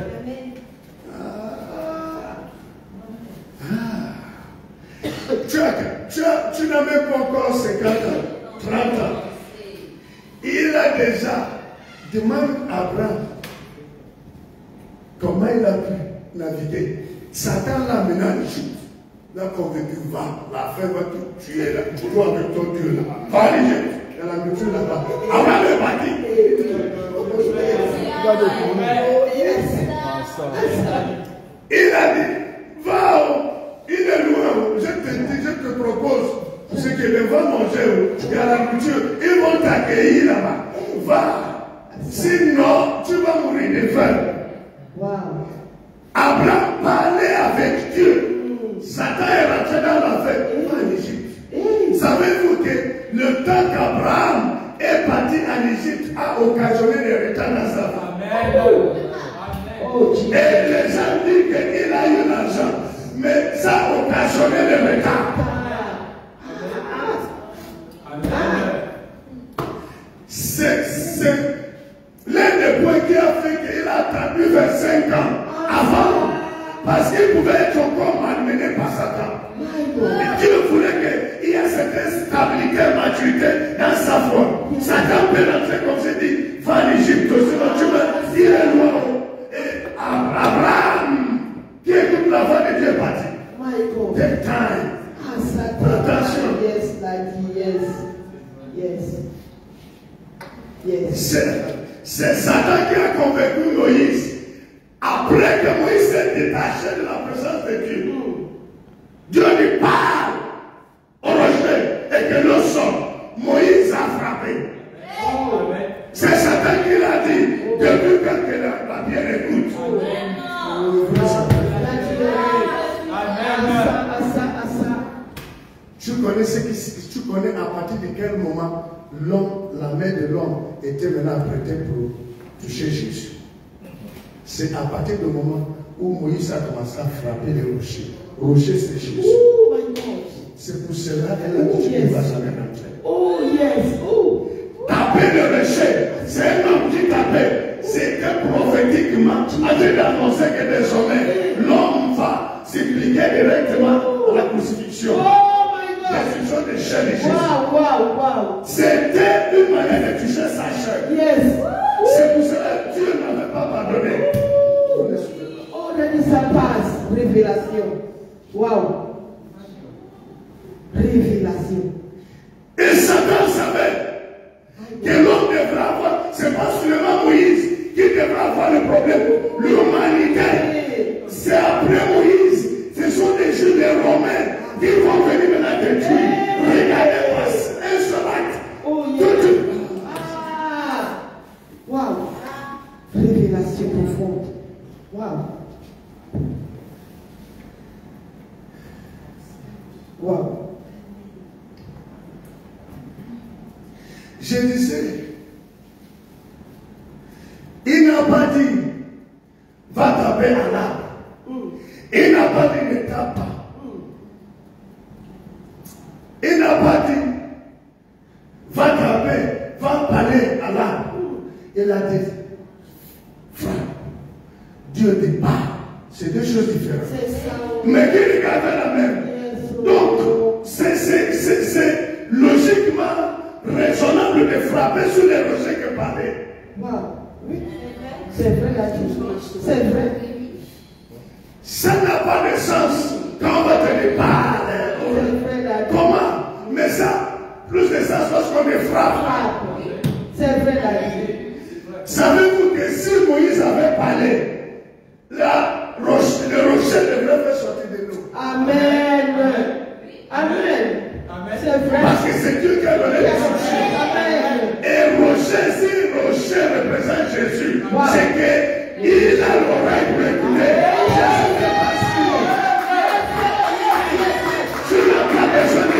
Tu n'as même pas encore 50 ans, 30 ans. Il a déjà demandé à Abraham comment il a pu naviguer. Satan l'a amené à l'Égypte. Il a convaincu, va, la femme va te tuer là. Toi avec ton Dieu là. Va à l'Égypte. Il y a la nourriture là-bas. Abraham est parti. Il a dit, va, il est loin, je te propose, ce que va manger, il y a la nourriture, ils vont t'accueillir là-bas. Va, sinon tu vas mourir de faim. Wow. Abraham parlait avec Dieu. Satan est rentré dans la fête en Égypte. Savez-vous que le temps qu'Abraham est parti en Égypte a occasionné des retards dans sa vie? Et les gens disent qu'il a eu l'argent, mais ça a occasionné des retards. C'est l'un des points qui a fait qu'il a attendu 25 ans avant, parce qu'il pouvait être encore malmené par Satan. Et Dieu voulait qu'il y ait cette stabilité, maturité dans sa foi. Satan peut rentrer comme c'est dit, va en Égypte, sinon tu vas dire loin. Et Abraham, qui écoute la voix de Dieu, parti. Take time. Attention. C'est Satan qui a convaincu Moïse. Après que Moïse s'est détaché de la présence de Dieu, Dieu lui parle au rocher et que l'eau sort. Moïse a frappé. C'est Satan qui l'a dit depuis que la pierre écoute. Tu connais tu connais à partir de quel moment l'homme, la main de l'homme était maintenant prêtée pour toucher Jésus. C'est à partir du moment où Moïse a commencé à frapper les rochers. Rocher, c'est Jésus. Oh my God. C'est pour cela qu'elle a dit qu'il ne va jamais rentrer. Oh yes. Oh. Taper le rocher, c'est un homme qui tapait. C'est que prophétiquement, a été annoncé que désormais, l'homme va s'impliquer directement à la crucifixion. Oh my God. La crucifixion de chair de Jésus. Wow. C'était une manière de toucher sa chair. Yes. C'est pour cela que Dieu n'avait pas pardonné. Oh, là, ça passe. Révélation. Wow. Révélation. Et Satan savait que l'homme devra avoir, c'est pas seulement Moïse qui devra avoir le problème. L'humanité, c'est après Moïse. Ce sont des Juifs, des Romains qui vont venir maintenant détruire. Regardez pas un seul acte. Oh, yes. Wow. Révélation profonde. Wow. Je disais, il n'a pas dit, va taper à l'arbre. Il n'a pas dit, ne tape pas. Il n'a pas dit, va taper, va parler à l'arbre. Il a dit, frère, Dieu dit pas. C'est deux choses différentes. Mais qui regardait la même. Donc, c'est logiquement raisonnable de frapper sur les rochers que parler. Wow. Oui. C'est vrai là-dessus. C'est vrai. Ça n'a pas de sens quand on va te dire parler. Comment? Mais ça, plus de sens lorsqu'on est frappe. C'est vrai là-dessus. Savez-vous que si Moïse avait parlé, le rocher devrait faire sortir de nous. Amen. C'est vrai. Parce que c'est Dieu qui a donné les rochers. Et rocher, si rocher représente Jésus, c'est qu'il a l'oreille pour écouter. Tu n'as pas besoin de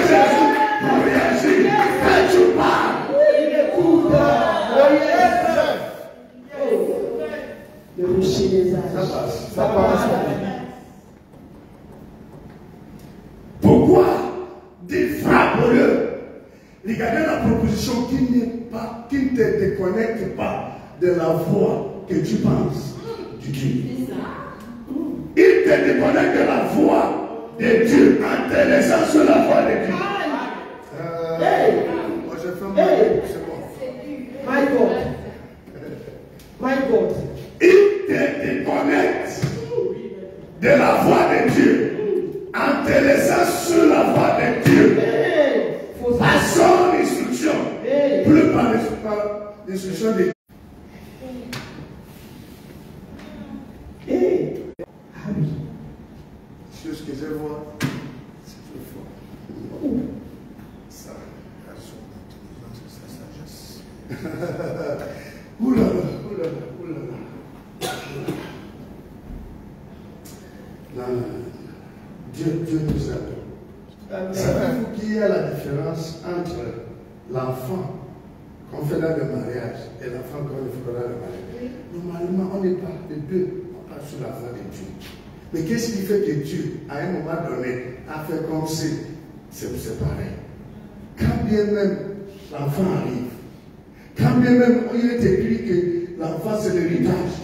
Jésus pour réagir. Quand tu parles, il écoute. Le rocher des âges. Ça passe. Pourquoi des frappes au lieu? Regardez la proposition qui ne te déconnecte pas de la voix que tu penses du Dieu. Il te déconnecte de la voix de Dieu en te laissant sur la voix de Dieu. Moi je fais c'est bon. My God. Il te déconnecte de la voix de Dieu en te laissant sur la voix de Dieu. Par son instruction. Plus par l'instruction de Dieu. je vois. C'est trop fort. Ça, garçon, c'est sa sagesse. Oulala, oulala, oulala. Non. Dieu nous aide. Savez-vous qu'il y a la différence entre l'enfant qu'on fait dans le mariage et l'enfant qu'on ne fait pas dans le mariage? Normalement, on n'est pas les deux, on parle sur l'enfant de Dieu. Mais qu'est-ce qui fait que Dieu, à un moment donné, a fait comme si c'est pareil? Quand bien même l'enfant arrive, quand bien même il est écrit que l'enfant c'est l'héritage.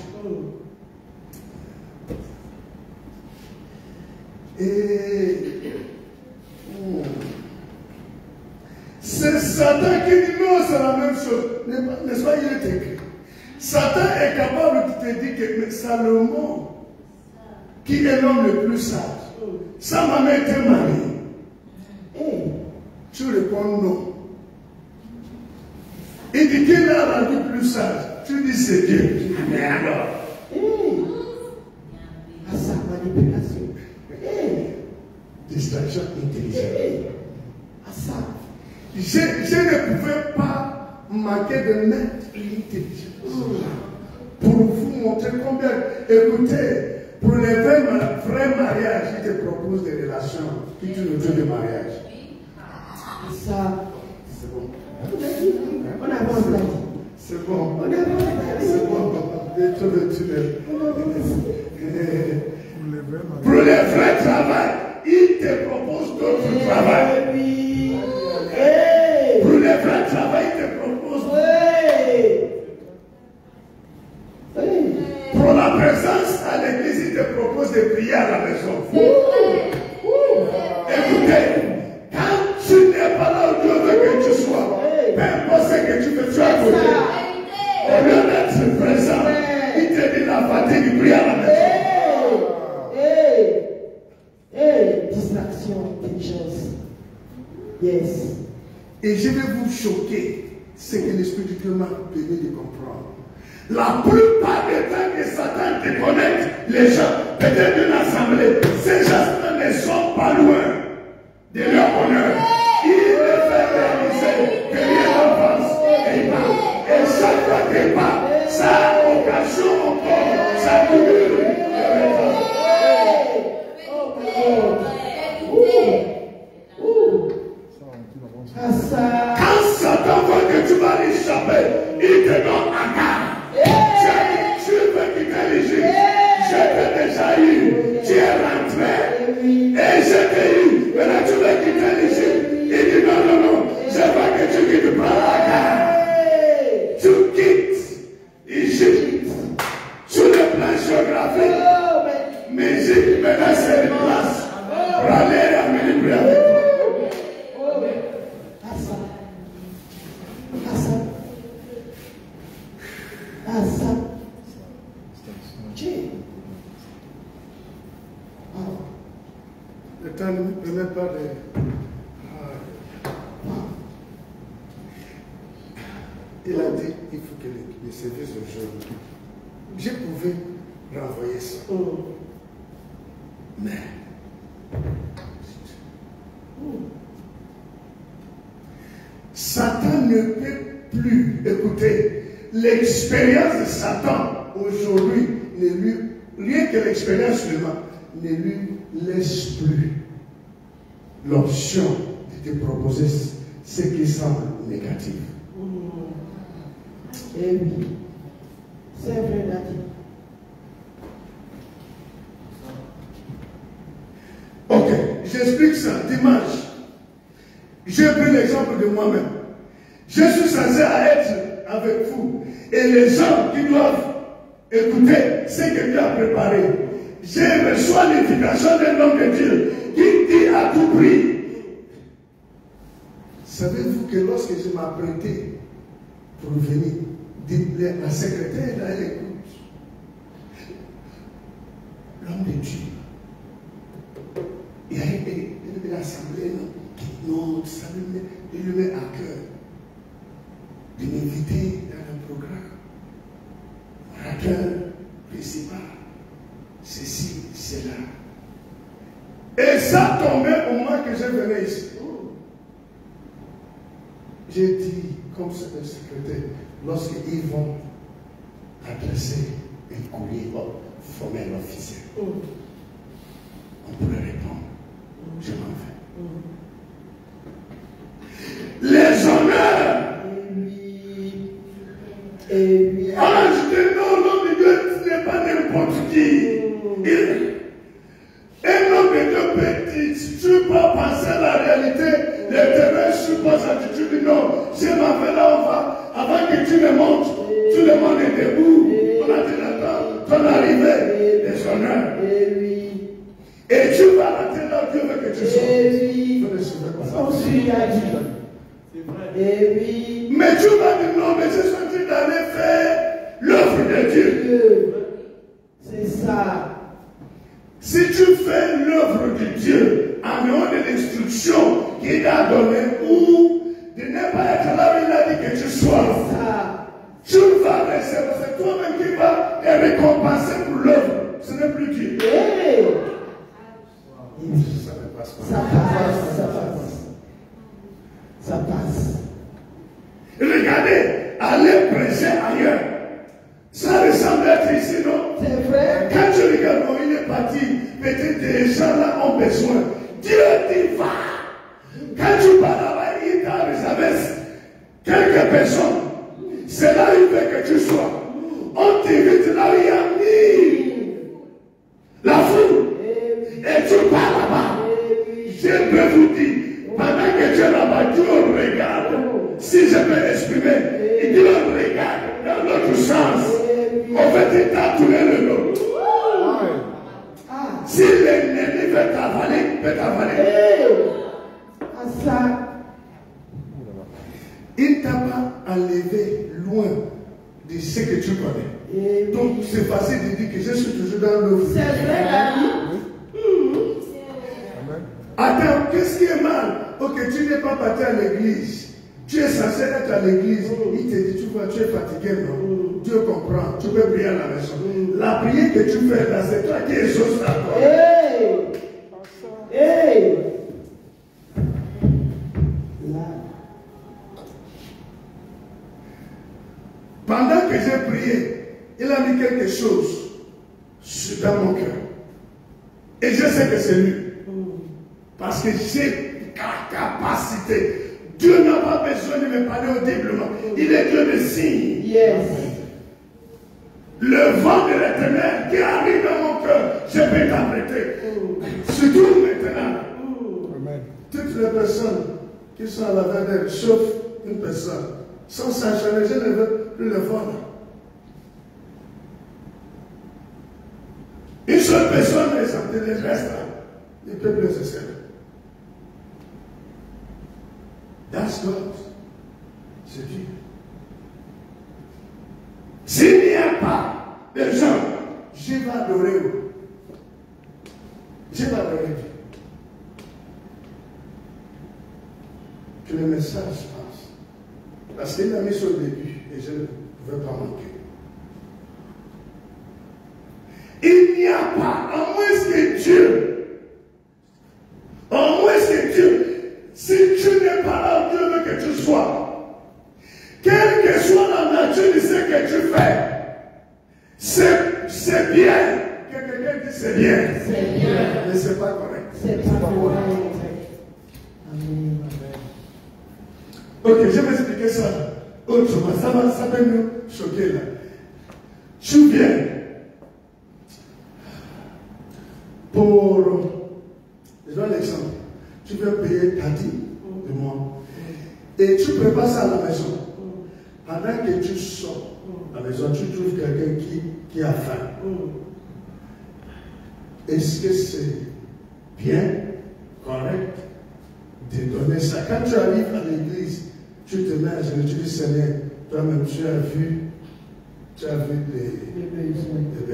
Et c'est Satan qui dit non, c'est la même chose. N'est-ce pas, il est écrit. Satan est capable de te dire que Salomon, qui est l'homme le plus sage, sa maman était mariée. Tu réponds non. Il dit qu'il l'a rendu plus sage. Tu dis c'est Dieu. Mais alors? À sa manipulation. Distraction intelligente. À ça. Je ne pouvais pas manquer de mettre l'intelligence pour vous montrer combien. Écoutez, pour les vrais mariages, ils te proposent des relations qui tournent autour du mariage. Ça. C'est bon. On avance là. C'est bon. On avance là. C'est bon. Et tout le tunnel. Pour Pour les vrais mariages. les vrais travail, ils te proposent d'autres travail. Pour les vrais travail, ils te proposent. Pour la présence à l'église, ils te proposent de prier à la maison. Écoutez, quand tu n'es pas là où Dieu veut que tu sois, peu importe ce que tu fais, tu as côté. Au lieu d'être présent, il te dit la fatigue, prie à la maison. Distraction, intelligence. Yes. Et je vais vous choquer, ce que l'Esprit de Dieu m'a permis de comprendre. La plupart des temps que Satan déconnecte les gens, peut-être d'une assemblée, ces gens ne sont pas loin de leur honneur. Il les fait réaliser que rien n'avance et il part. Et chaque fois qu'il part, ça occasion encore, ça brûle le retard. Quand Satan voit que tu vas l'échapper, il te donne un garde. Tu veux quitter l'Égypte. Je t'ai déjà eu. Tu es rentré. Et je t'ai eu. Maintenant tu veux quitter l'Égypte. Il dit non, non, non. Je veux que tu quittes. Prends la garde. Tu quittes l'Égypte. Sur le plan géographique. Mais maintenant c'est une place pour aller amener plus avec toi. Le temps ne me permet pas de... Il a dit, il faut que les services aujourd'hui, je pouvais renvoyer ça. Mais, Satan ne peut plus écouter. L'expérience de Satan aujourd'hui, rien que l'expérience seulement, ne lui laisse plus l'option de te proposer ce qui semble négatif. Eh oui, c'est vrai, Daddy. Ok, j'explique ça. Dimanche, j'ai pris l'exemple de moi-même. Je suis censé être avec vous. Et les gens qui doivent écouter ce que Dieu a préparé. J'ai reçu l'invitation d'un homme de Dieu qui dit à tout prix. Savez-vous que lorsque je m'apprêtais pour venir, la secrétaire, là, elle écoute. L'homme de Dieu. Il y a une assemblée, non, ça lui met à cœur de m'inviter dans un programme. Orateur principal, ceci, cela. Et comme c'est un secrétaire, lorsqu'ils vont adresser un courrier, former un officier, on pourrait répondre, je m'en vais. Les honneurs. Et oui. Ah, je dis non, l'homme de Dieu, ce n'est pas n'importe qui. Un homme de Dieu petit, si tu ne peux pas penser à la réalité, l'éternel suppose que tu dis non, je m'en vais là, on va, avant que tu me montres, tout le monde est debout, on a dit d'accord, ton arrivée, les honneurs. Et tu vas rentrer là où Dieu veut que tu sois. On suit la vie. Et oui. Mais tu vas dire non, mais je suis en train d'aller faire l'œuvre de Dieu. C'est ça. Si tu fais l'œuvre de Dieu en dehors de l'instruction qu'il a donnée ou de ne pas être là où il a dit que tu sois, tu vas rester. C'est toi-même qui vas être récompensé pour l'œuvre. Ce n'est plus Dieu. Ça ne passe pas. Ça passe. Regardez, aller prêcher ailleurs. Ça ressemble être ici, non? C'est vrai. Quand tu regardes où il est parti, peut-être des gens là ont besoin. Dieu dit va. Quand tu pars là-bas, il t'a réservé quelques personnes. C'est là où il veut que tu sois. On t'invite là où il y a mis la foule. Et tu pars là-bas. Je peux vous dire, pendant que tu es là-bas, Dieu regarde. Si je peux l'exprimer, Dieu regarde dans l'autre sens. En fait, il t'a tourné le dos. Si l'ennemi veut t'avaler, il peut t'avaler. Il ne t'a pas enlevé loin de ce que tu connais. Donc, c'est facile de dire que je suis toujours dans l'eau. C'est vrai, David. Attends, qu'est-ce qui est mal? Ok, tu n'es pas parti à l'église. Tu es censé être à l'église. Il te dit, tu vois, tu es fatigué, non? Dieu comprend. Tu peux prier à la maison. La prière que tu fais là, c'est toi qui exauces la toi. Pendant que j'ai prié, il a mis quelque chose dans mon cœur. Et je sais que c'est lui. Parce que j'ai la capacité. Dieu n'a pas besoin de me parler audiblement. Il est Dieu de signes. Yes. Le vent de l'éternel qui arrive dans mon cœur, je peux t'arrêter. Surtout maintenant. Amen. Toutes les personnes qui sont à la veille, sauf une personne, sans s'enchaîner, je ne veux plus le voir. Une seule personne est santé, les restes, il ne peut plus se servir. That's God. C'est Dieu. S'il n'y a pas de gens, je vais adorer. Je vais adorer Dieu. Que le message passe. Parce qu'il a mis sur le début et je ne veux pas manquer. Il n'y a pas, à moins que Dieu, si tu n'es pas là où Dieu veut que tu sois, quelle que soit la nature de ce que tu fais, c'est bien. Que quelqu'un dise c'est bien. C'est bien. Mais c'est pas correct. C'est pas correct. Amen. Ok, je vais expliquer ça autrement. Ça peut nous choquer là. Tu viens pour, je donne l'exemple. Tu veux payer ta dîme de moi. Et tu prépares ça à la maison. Pendant que tu sors à la maison, tu trouves quelqu'un qui a faim. Est-ce que c'est bien, correct de donner ça? Quand tu arrives à l'église, tu te mets à genoux, tu dis Seigneur, toi-même tu as vu les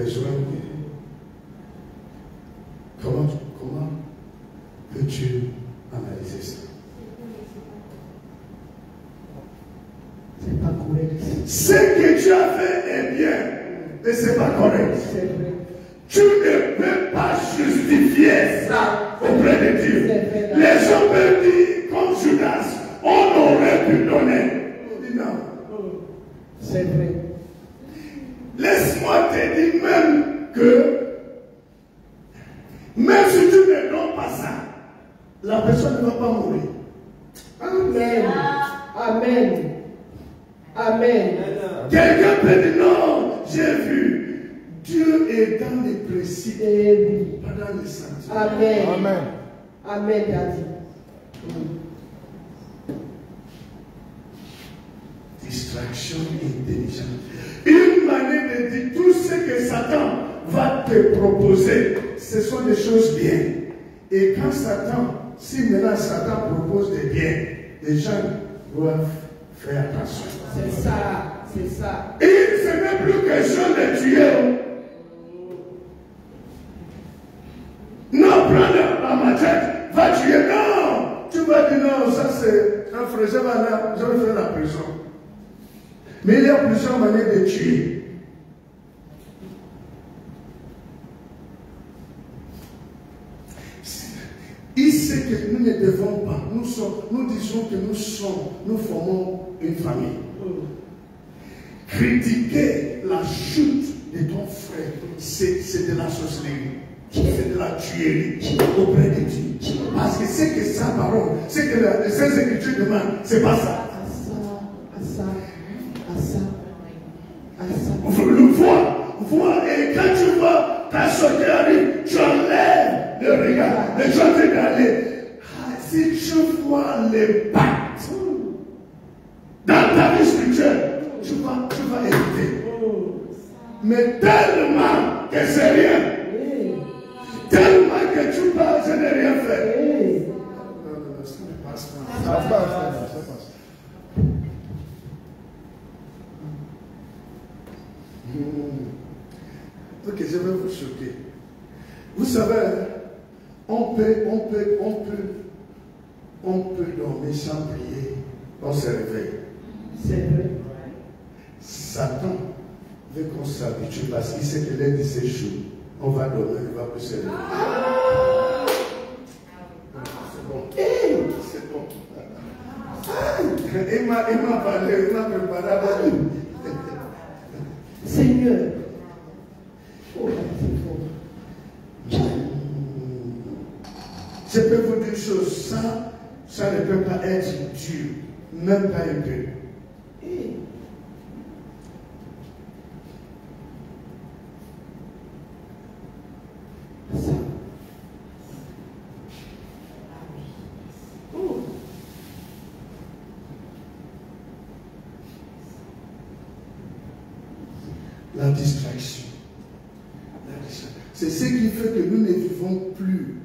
besoins. Comment peux-tu analyser ça? C'est pas correct. Ce que tu as fait est bien, mais c'est pas correct. C'est vrai. Tu ne peux pas justifier ça auprès de Dieu. Les gens peuvent dire, comme Judas, on aurait pu donner. C'est vrai. Laisse-moi te dire même que, même si tu ne donnes pas ça, la personne ne va pas mourir. Amen. Amen. Amen. Quelqu'un peut dire non, j'ai vu. Dieu est dans les précis, pas dans les sentiments. Amen. Amen. Amen, Daddy. Distraction intelligente. Une manière de dire tout ce que Satan va te proposer, ce sont des choses bien. Et quand Satan, si maintenant Satan propose des biens, les gens doivent faire attention. C'est ça. C'est ça. Et ce n'est plus question de tuer. Non, prends la machette, va tuer. Non, tu vas dire non, ça c'est un frère, je vais faire la prison. Mais il y a plusieurs manières de tuer. Il sait que nous ne devons pas, nous disons que nous formons une famille. Critiquer la chute de ton frère, c'est de la sorcellerie. C'est de la tuerie auprès de Dieu. Parce que c'est que sa parole, c'est que les Saintes Écritures demandent, c'est pas ça. Vois, et quand tu vois ta soeur qui arrive, tu enlèves le regard, et tu vas te regarder. Si tu vois les pactes dans ta vie spirituelle, tu vas éviter. Mais tellement que c'est rien. Tellement que tu parles, je n'ai rien fait. Non, ça ne passe pas. Ça passe. Ok, je vais vous choquer. Vous savez, on peut dormir sans prier, on se réveille. C'est vrai. Satan veut qu'on s'habitue parce qu'il sait que l'aide s'échoue. On va dormir, il ne va plus se réveiller. C'est bon. C'est bon. Il m'a parlé, il m'a préparé à la vie. Seigneur. Je peux vous dire une chose, ça ne peut pas être dur, même pas un peu. La distraction. C'est ce qui fait que nous ne vivons plus.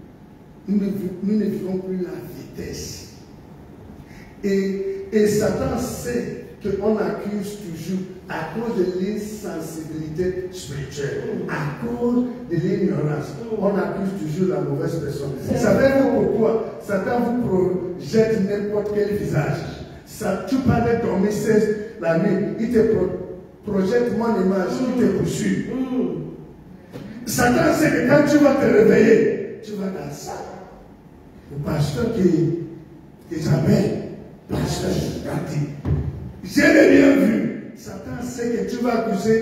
Nous ne vivons plus la vitesse. Et Satan sait qu'on accuse toujours à cause de l'insensibilité spirituelle, à cause de l'ignorance. On accuse toujours la mauvaise personne. Savez-vous pourquoi Satan vous projette n'importe quel visage? Tu parlais de dormir la nuit, il te projette mon image, il te poursuit. Satan sait que quand tu vas te réveiller, tu vas dans ça. Le pasteur qui s'appelle pasteur Gatti. Je n'ai rien vu. Satan sait que tu vas accuser.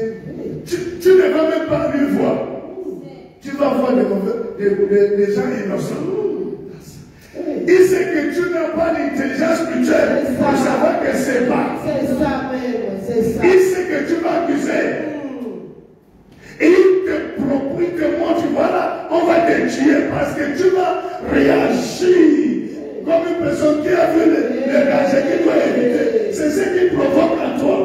Tu ne vas même pas lui voir. Tu vas voir des gens innocents. Il sait que tu n'as pas l'intelligence spirituelle pour savoir que c'est pas. C'est ça même, c'est ça. Il sait que tu vas accuser. Et il te montre, voilà, on va te tuer parce que tu vas réagir comme une personne qui a vu le danger qu'il doit éviter. C'est ce qui provoque en toi.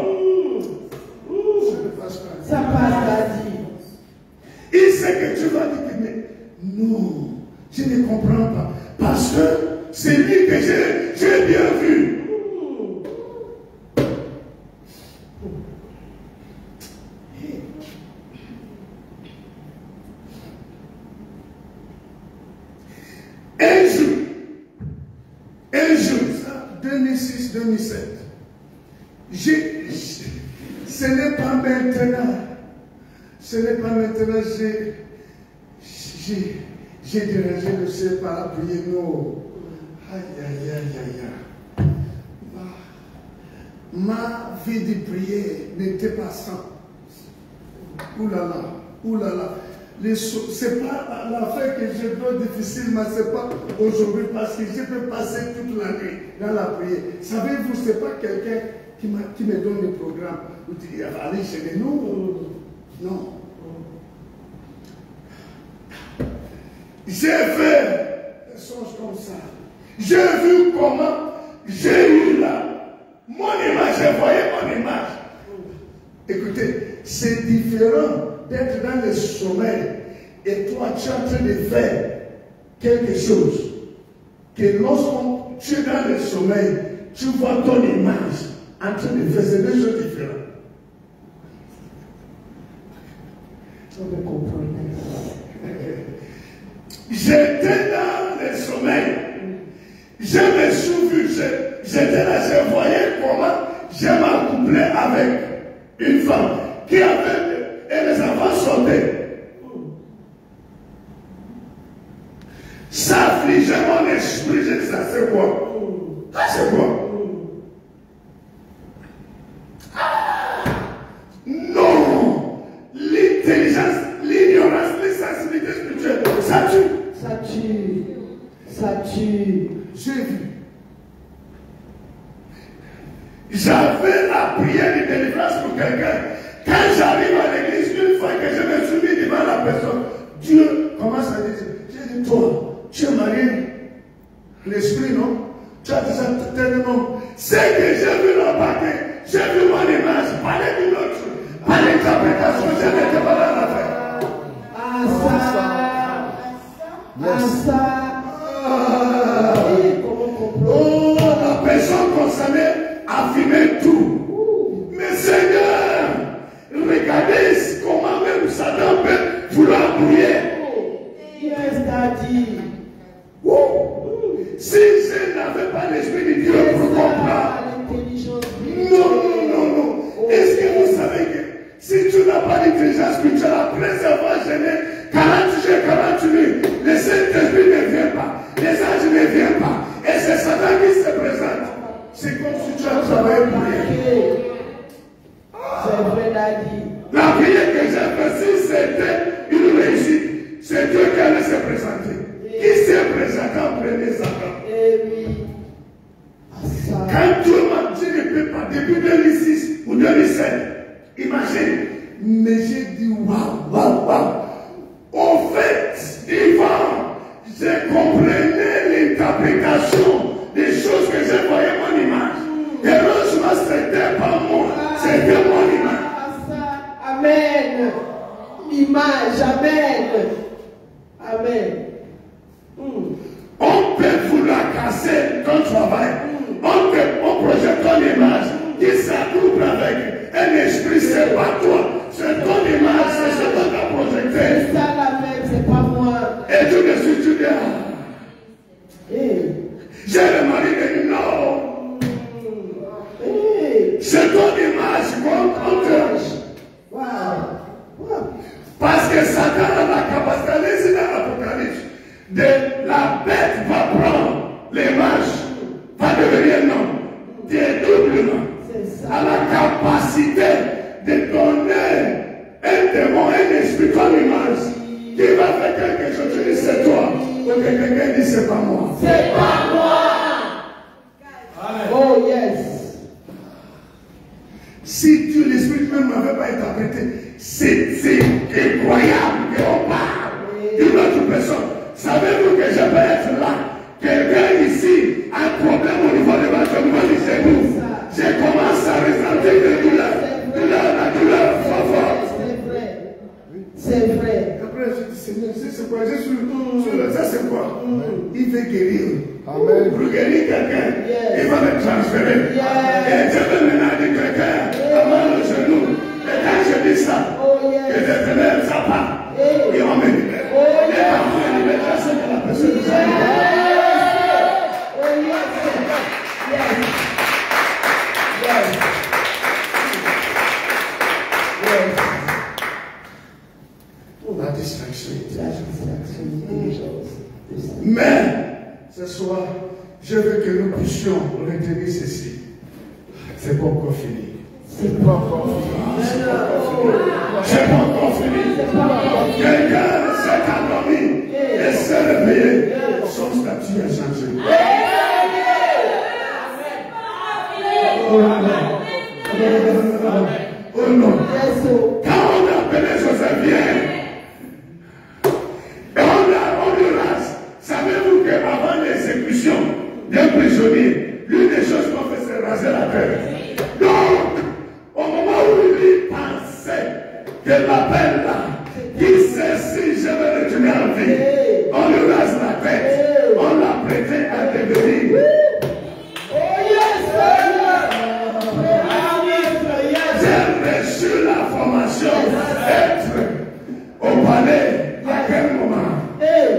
Ça passe, Daddy. Il sait que tu vas dire, mais non, je ne comprends pas. Parce que c'est lui que j'ai bien vu. Un jour, ça, 2006-2007, ce n'est pas maintenant, j'ai dérangé le ciel par appuyer nos. Aïe, aïe, aïe, aïe, aïe. ma vie de prière n'était pas sans. Oulala, oulala. C'est pas l'affaire que je trouve difficile, mais c'est pas aujourd'hui parce que je peux passer toute l'année dans la prière. Savez-vous, c'est pas quelqu'un qui me donne des programmes ou dit allez chez nous. Non. J'ai fait des songes comme ça. J'ai vu comment j'ai eu là mon image, j'ai voyé mon image. Écoutez, c'est différent d'être dans le sommeil et toi tu es en train de faire quelque chose que lorsqu'on tu es dans le sommeil, tu vois ton image en train de faire, c'est deux choses différentes. On me comprend. J'étais dans le sommeil. Je me souviens, j'étais là, je voyais comment je m'accouplais avec une femme qui avait et les enfants sautés. Ça affligeait mon esprit, je dis ça c'est quoi? Ça c'est quoi? Non! L'intelligence, l'ignorance, les sensibilités spirituelles, ça tue. Ça tue. Ça tue. J'ai vu. J'avais la prière de délivrance pour quelqu'un. Quand j'arrive à l'église, une fois que je me suis mis devant la personne, Dieu commence à dire, j'ai dit, toi, tu es marié. L'esprit, non? Tu as déjà tellement. C'est que j'ai vu l'embarquer, j'ai vu mon image, parler d'une autre, par l'interprétation, je n'étais pas dans l'affaire. Oh, la personne concernée affirmait tout. Mais Seigneur, regardez comment même Satan peut vouloir brouiller. Yes, Daddy. Si je n'avais pas l'esprit de Dieu pour comprendre. Non. Est-ce que vous savez que si tu n'as pas d'intelligence spirituelle, après avoir gêné 40 jours, 40 nuits, le Saint-Esprit ne vient pas, les anges ne viennent pas, et c'est Satan qui se présente. C'est comme si tu as travaillé pour rien. C'est vrai, Daddy. La prière que j'ai faite, c'était une réussite. C'est Dieu qui allait se présenter. Qui s'est présenté en premier Satan? Eh oui. Quand Dieu m'a dit ne peut pas, depuis 2006 ou 2007, imagine, mais j'ai dit waouh. Au fait, Yvan, j'ai compris l'interprétation des choses que j'ai voyées mon image. Heureusement, c'était pas moi, c'était mon image. Amen. Image, amen. On peut vouloir casser ton travail. On projette ton image qui s'accouple avec un esprit, c'est pas toi. C'est ton image, c'est ce qu'on a projeté. C'est ça la même, c'est pas moi. Et tout de suite tu dis, j'ai le mari qui dit non. C'est ton image qu'on te. Parce que Satan a la capacité, allez-y dans l'Apocalypse, de la bête va prendre l'image, va devenir un homme, dédoublement, à la capacité de donner un démon, un esprit comme image, qui va faire quelque chose, tu dis c'est toi, ou que quelqu'un dit c'est pas moi. C'est pas moi. Oh yes. Si Dieu, l'esprit même ne m'avait pas interprété, c'est incroyable qu'on parle d'une autre personne. Savez-vous que je peux être là? Quelqu'un ici a un problème au niveau de votre niveau du genou. Je commence à ressentir des douleurs. La douleur forte. C'est vrai. Après, je dis, Seigneur, c'est quoi? Je suis ça, c'est quoi? Il veut guérir. Amen. Pour guérir quelqu'un, il va me transférer. Et je vais maintenant dire quelqu'un a mal au genou. Et quand je dis ça, que les ténèbres s'appartent, ils vont me libérer. Et quand je me libère, c'est que la personne nous a libéré. La distraction est intelligence. Mais ce soir, je veux que nous puissions retenir ceci. C'est pas encore fini. C'est pas encore fini. C'est pas encore fini. Quelqu'un s'est endormi et s'est réveillé. Son statut a changé. Oh non. Quand on a appelé Joseph, viens. Et on lui rase. Savez-vous qu'avant l'exécution d'un prisonnier, l'une des choses qu'on fait, c'est raser la tête. Donc, au moment où lui pensait que l'appel là, il sait si je vais retourner en vie, on lui rase la tête, on l'a prêté à devenir. J'ai reçu la formation d'être au palais à quel moment?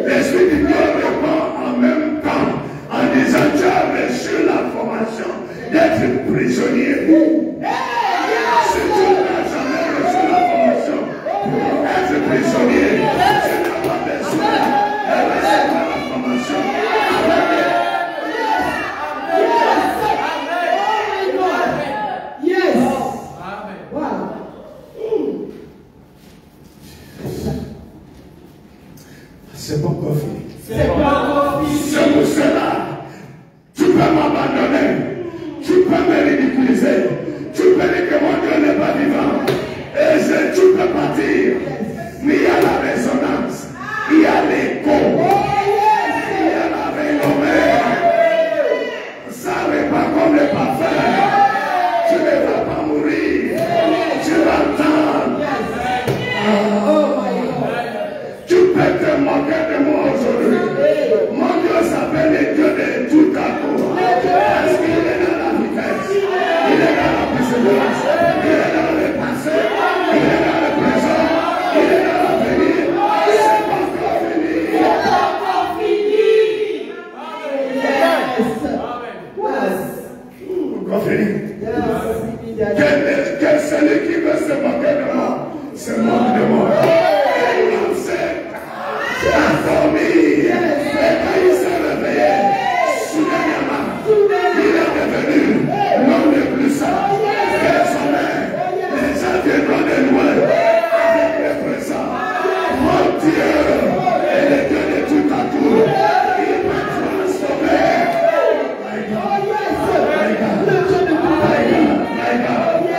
L'Esprit de Dieu répond en même temps en disant tu as reçu la formation d'être prisonnier. Si tu n'as jamais reçu la formation pour être prisonnier, tu n'as pas besoin de recevoir la formation. C'est pas encore fini. C'est pas encore fini. C'est pour cela, tu peux m'abandonner, tu peux me ridiculiser, tu peux dire que mon Dieu n'est pas vivant, et tu peux partir. Mais il y a la résonance, il y a l'écho, il y a la renommée. Ça n'est pas comme le parfum. Tu ne vas pas mourir, tu vas attendre. Tu peux te moquer de moi aujourd'hui. Mon Dieu s'appelle le Dieu de tout à coup. Parce qu'il est dans la vitesse, il est dans la persévérance, il est dans le passé, il est dans le présent, il est dans l'avenir. C'est pas encore fini. C'est pas encore fini. Encore fini. Quel celui qui veut se moquer de moi, se moque de moi. La famille, et quand il s'est réveillé, soudainement, il est devenu l'homme le plus saint. Personnel, les gens viendront de loin avec le présent. Mon Dieu est le Dieu de tout à tout. Il peut transformer. My God.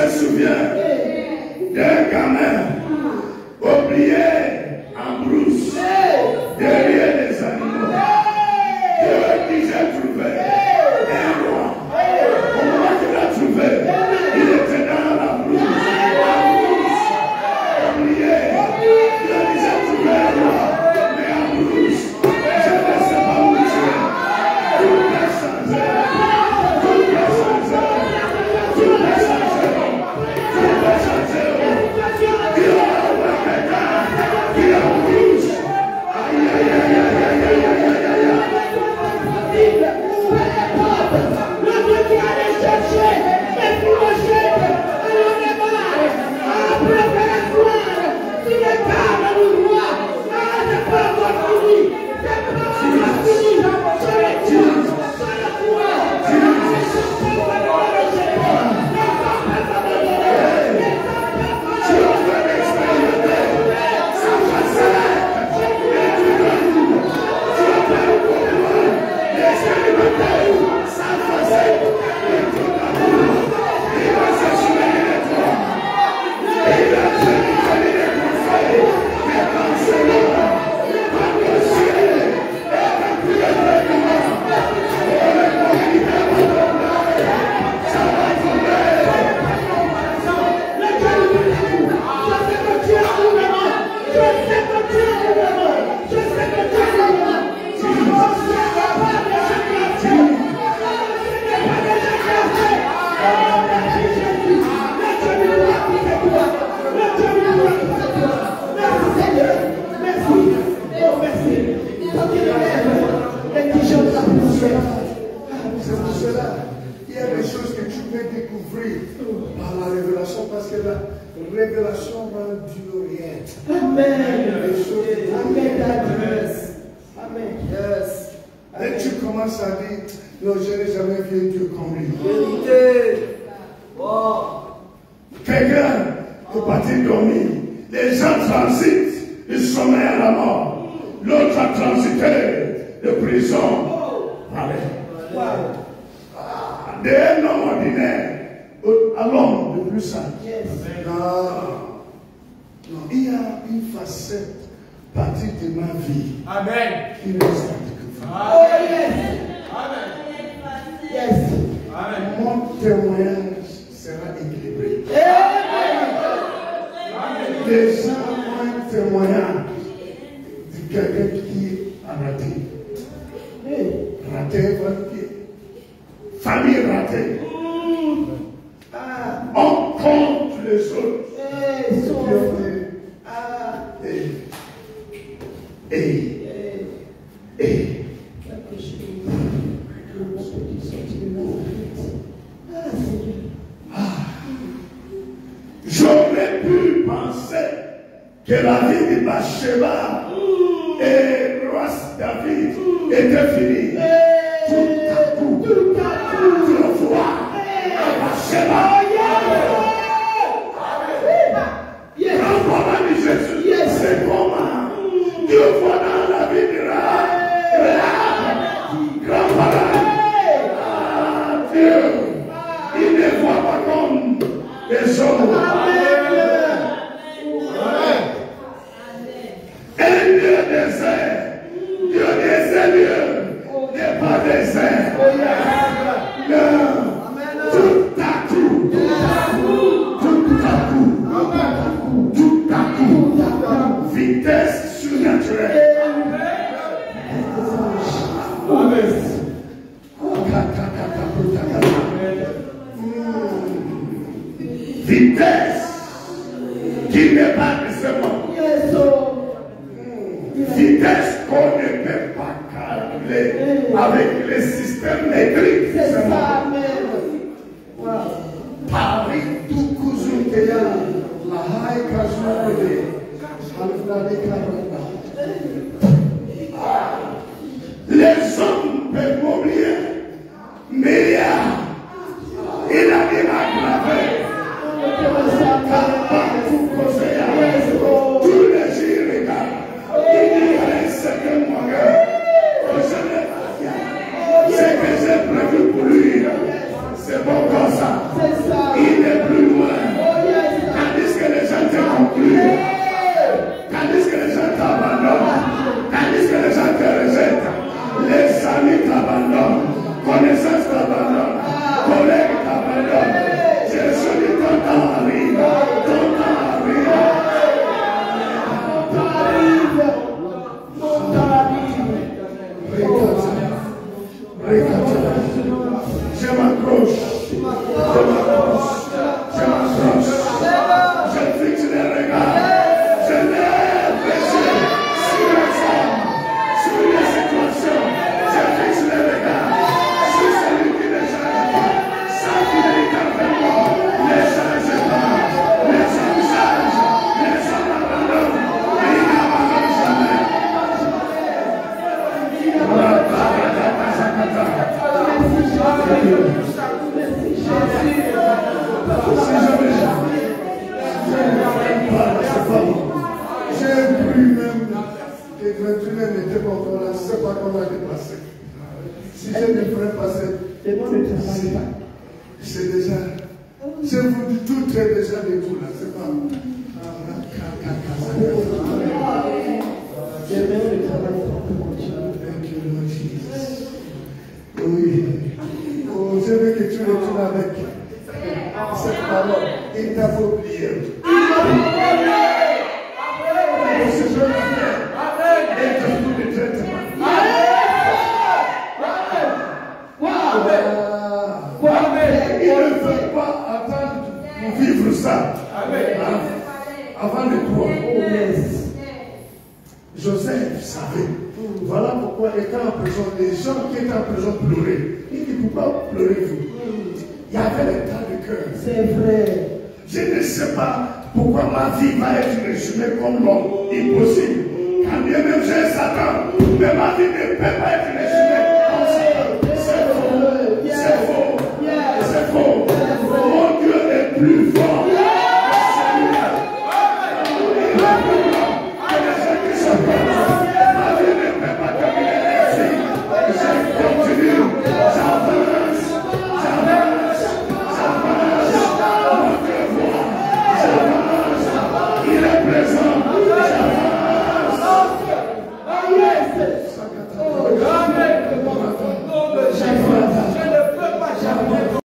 se souvient d'un gamin oublié en brousse derrière les animaux. Dieu qui j'ai trouvé un roi. Au moment qu'il l'a trouvé, il était dans la brousse. Oublié. Dieu dit j'ai trouvé un roi. Mais en brousse, je ne sais pas où tu es. Tout a changé. Tout a changé. Tout a changé. Tout a changé. Dieu a ouvert quelqu'un qui est en brousse. Aïe, aïe, aïe, aïe, aïe, aïe, aïe, aïe, aïe, aïe. C'est pour cela, il y a des choses que tu peux découvrir par la révélation, parce que la révélation va du rien. Amen. Les choses Amen. Amen. Yes. Et tu commences à dire, non, je n'ai jamais vu Dieu comme lui. Vérité. Wow. Quelqu'un est parti dormir. Les gens transitent du sommeil à la mort. L'autre a transité de prison. Allez. D'un homme ordinaire à l'homme le plus simple. Yes. Non, il y a une facette partie de ma vie. Amen. Qui reste à découvrir. Oh yes. Amen. Yes. Amen. Mon témoignage sera équilibré. Amen. Les gens ont un témoignage de quelqu'un qui a raté. Raté votre pied. Famille ratée. On compte les autres. J'aurais pu penser que la vie de Bathsheba et roi David était finie. Tout à coup, tu le vois, Bathsheba. Grand-papa de Jésus, c'est comment Dieu voit dans la vie de Rahab. Grand-papa, Dieu, il ne voit pas comme les hommes. Un Dieu désert, Dieu des élus, n'est pas désert. Non, tout à coup, vitesse surnaturelle. Vitesse qui n'est pas de ce monde. Vitesse qu'on ne peut pas calculer avec les systèmes métriques. C'est ça, amen. Paris, tout cousin que ya, la haï kazoué, les hommes peuvent m'oublier, mais il a dit ma clave. Tous les jours, regarde, il dit à Je fixe les regards. Je lève les yeux sur les hommes, sur les situations. Je fixe les regards sur celui qui ne change pas. Sa fidélité envers moi ne change pas. Les hommes changent, les hommes abandonnent, mais il n'abandonne jamais. J'ai cru même que 21 n'était pas encore là, c'est pas qu'on a dépassé. Si je ne ferais pas c'est déjà, je vous dis tout est déjà de tout là, c'est pas. Oui. Oh, je veux que tu retournes avec cette parole. Il t'a pas oublié. Ce jeune frère est un coup de traitement. Il ne peut pas attendre pour vivre ça. Avant de croire. Joseph savait. Voilà pourquoi, étant en prison, les gens qui étaient en prison pleuraient. Il dit, pourquoi pleurez-vous? Il y avait le tas de cœur. C'est vrai. Je ne sais pas pourquoi ma vie va être résumée comme l'homme. Impossible. Quand bien même j'ai Satan, mais ma vie ne peut pas être résumée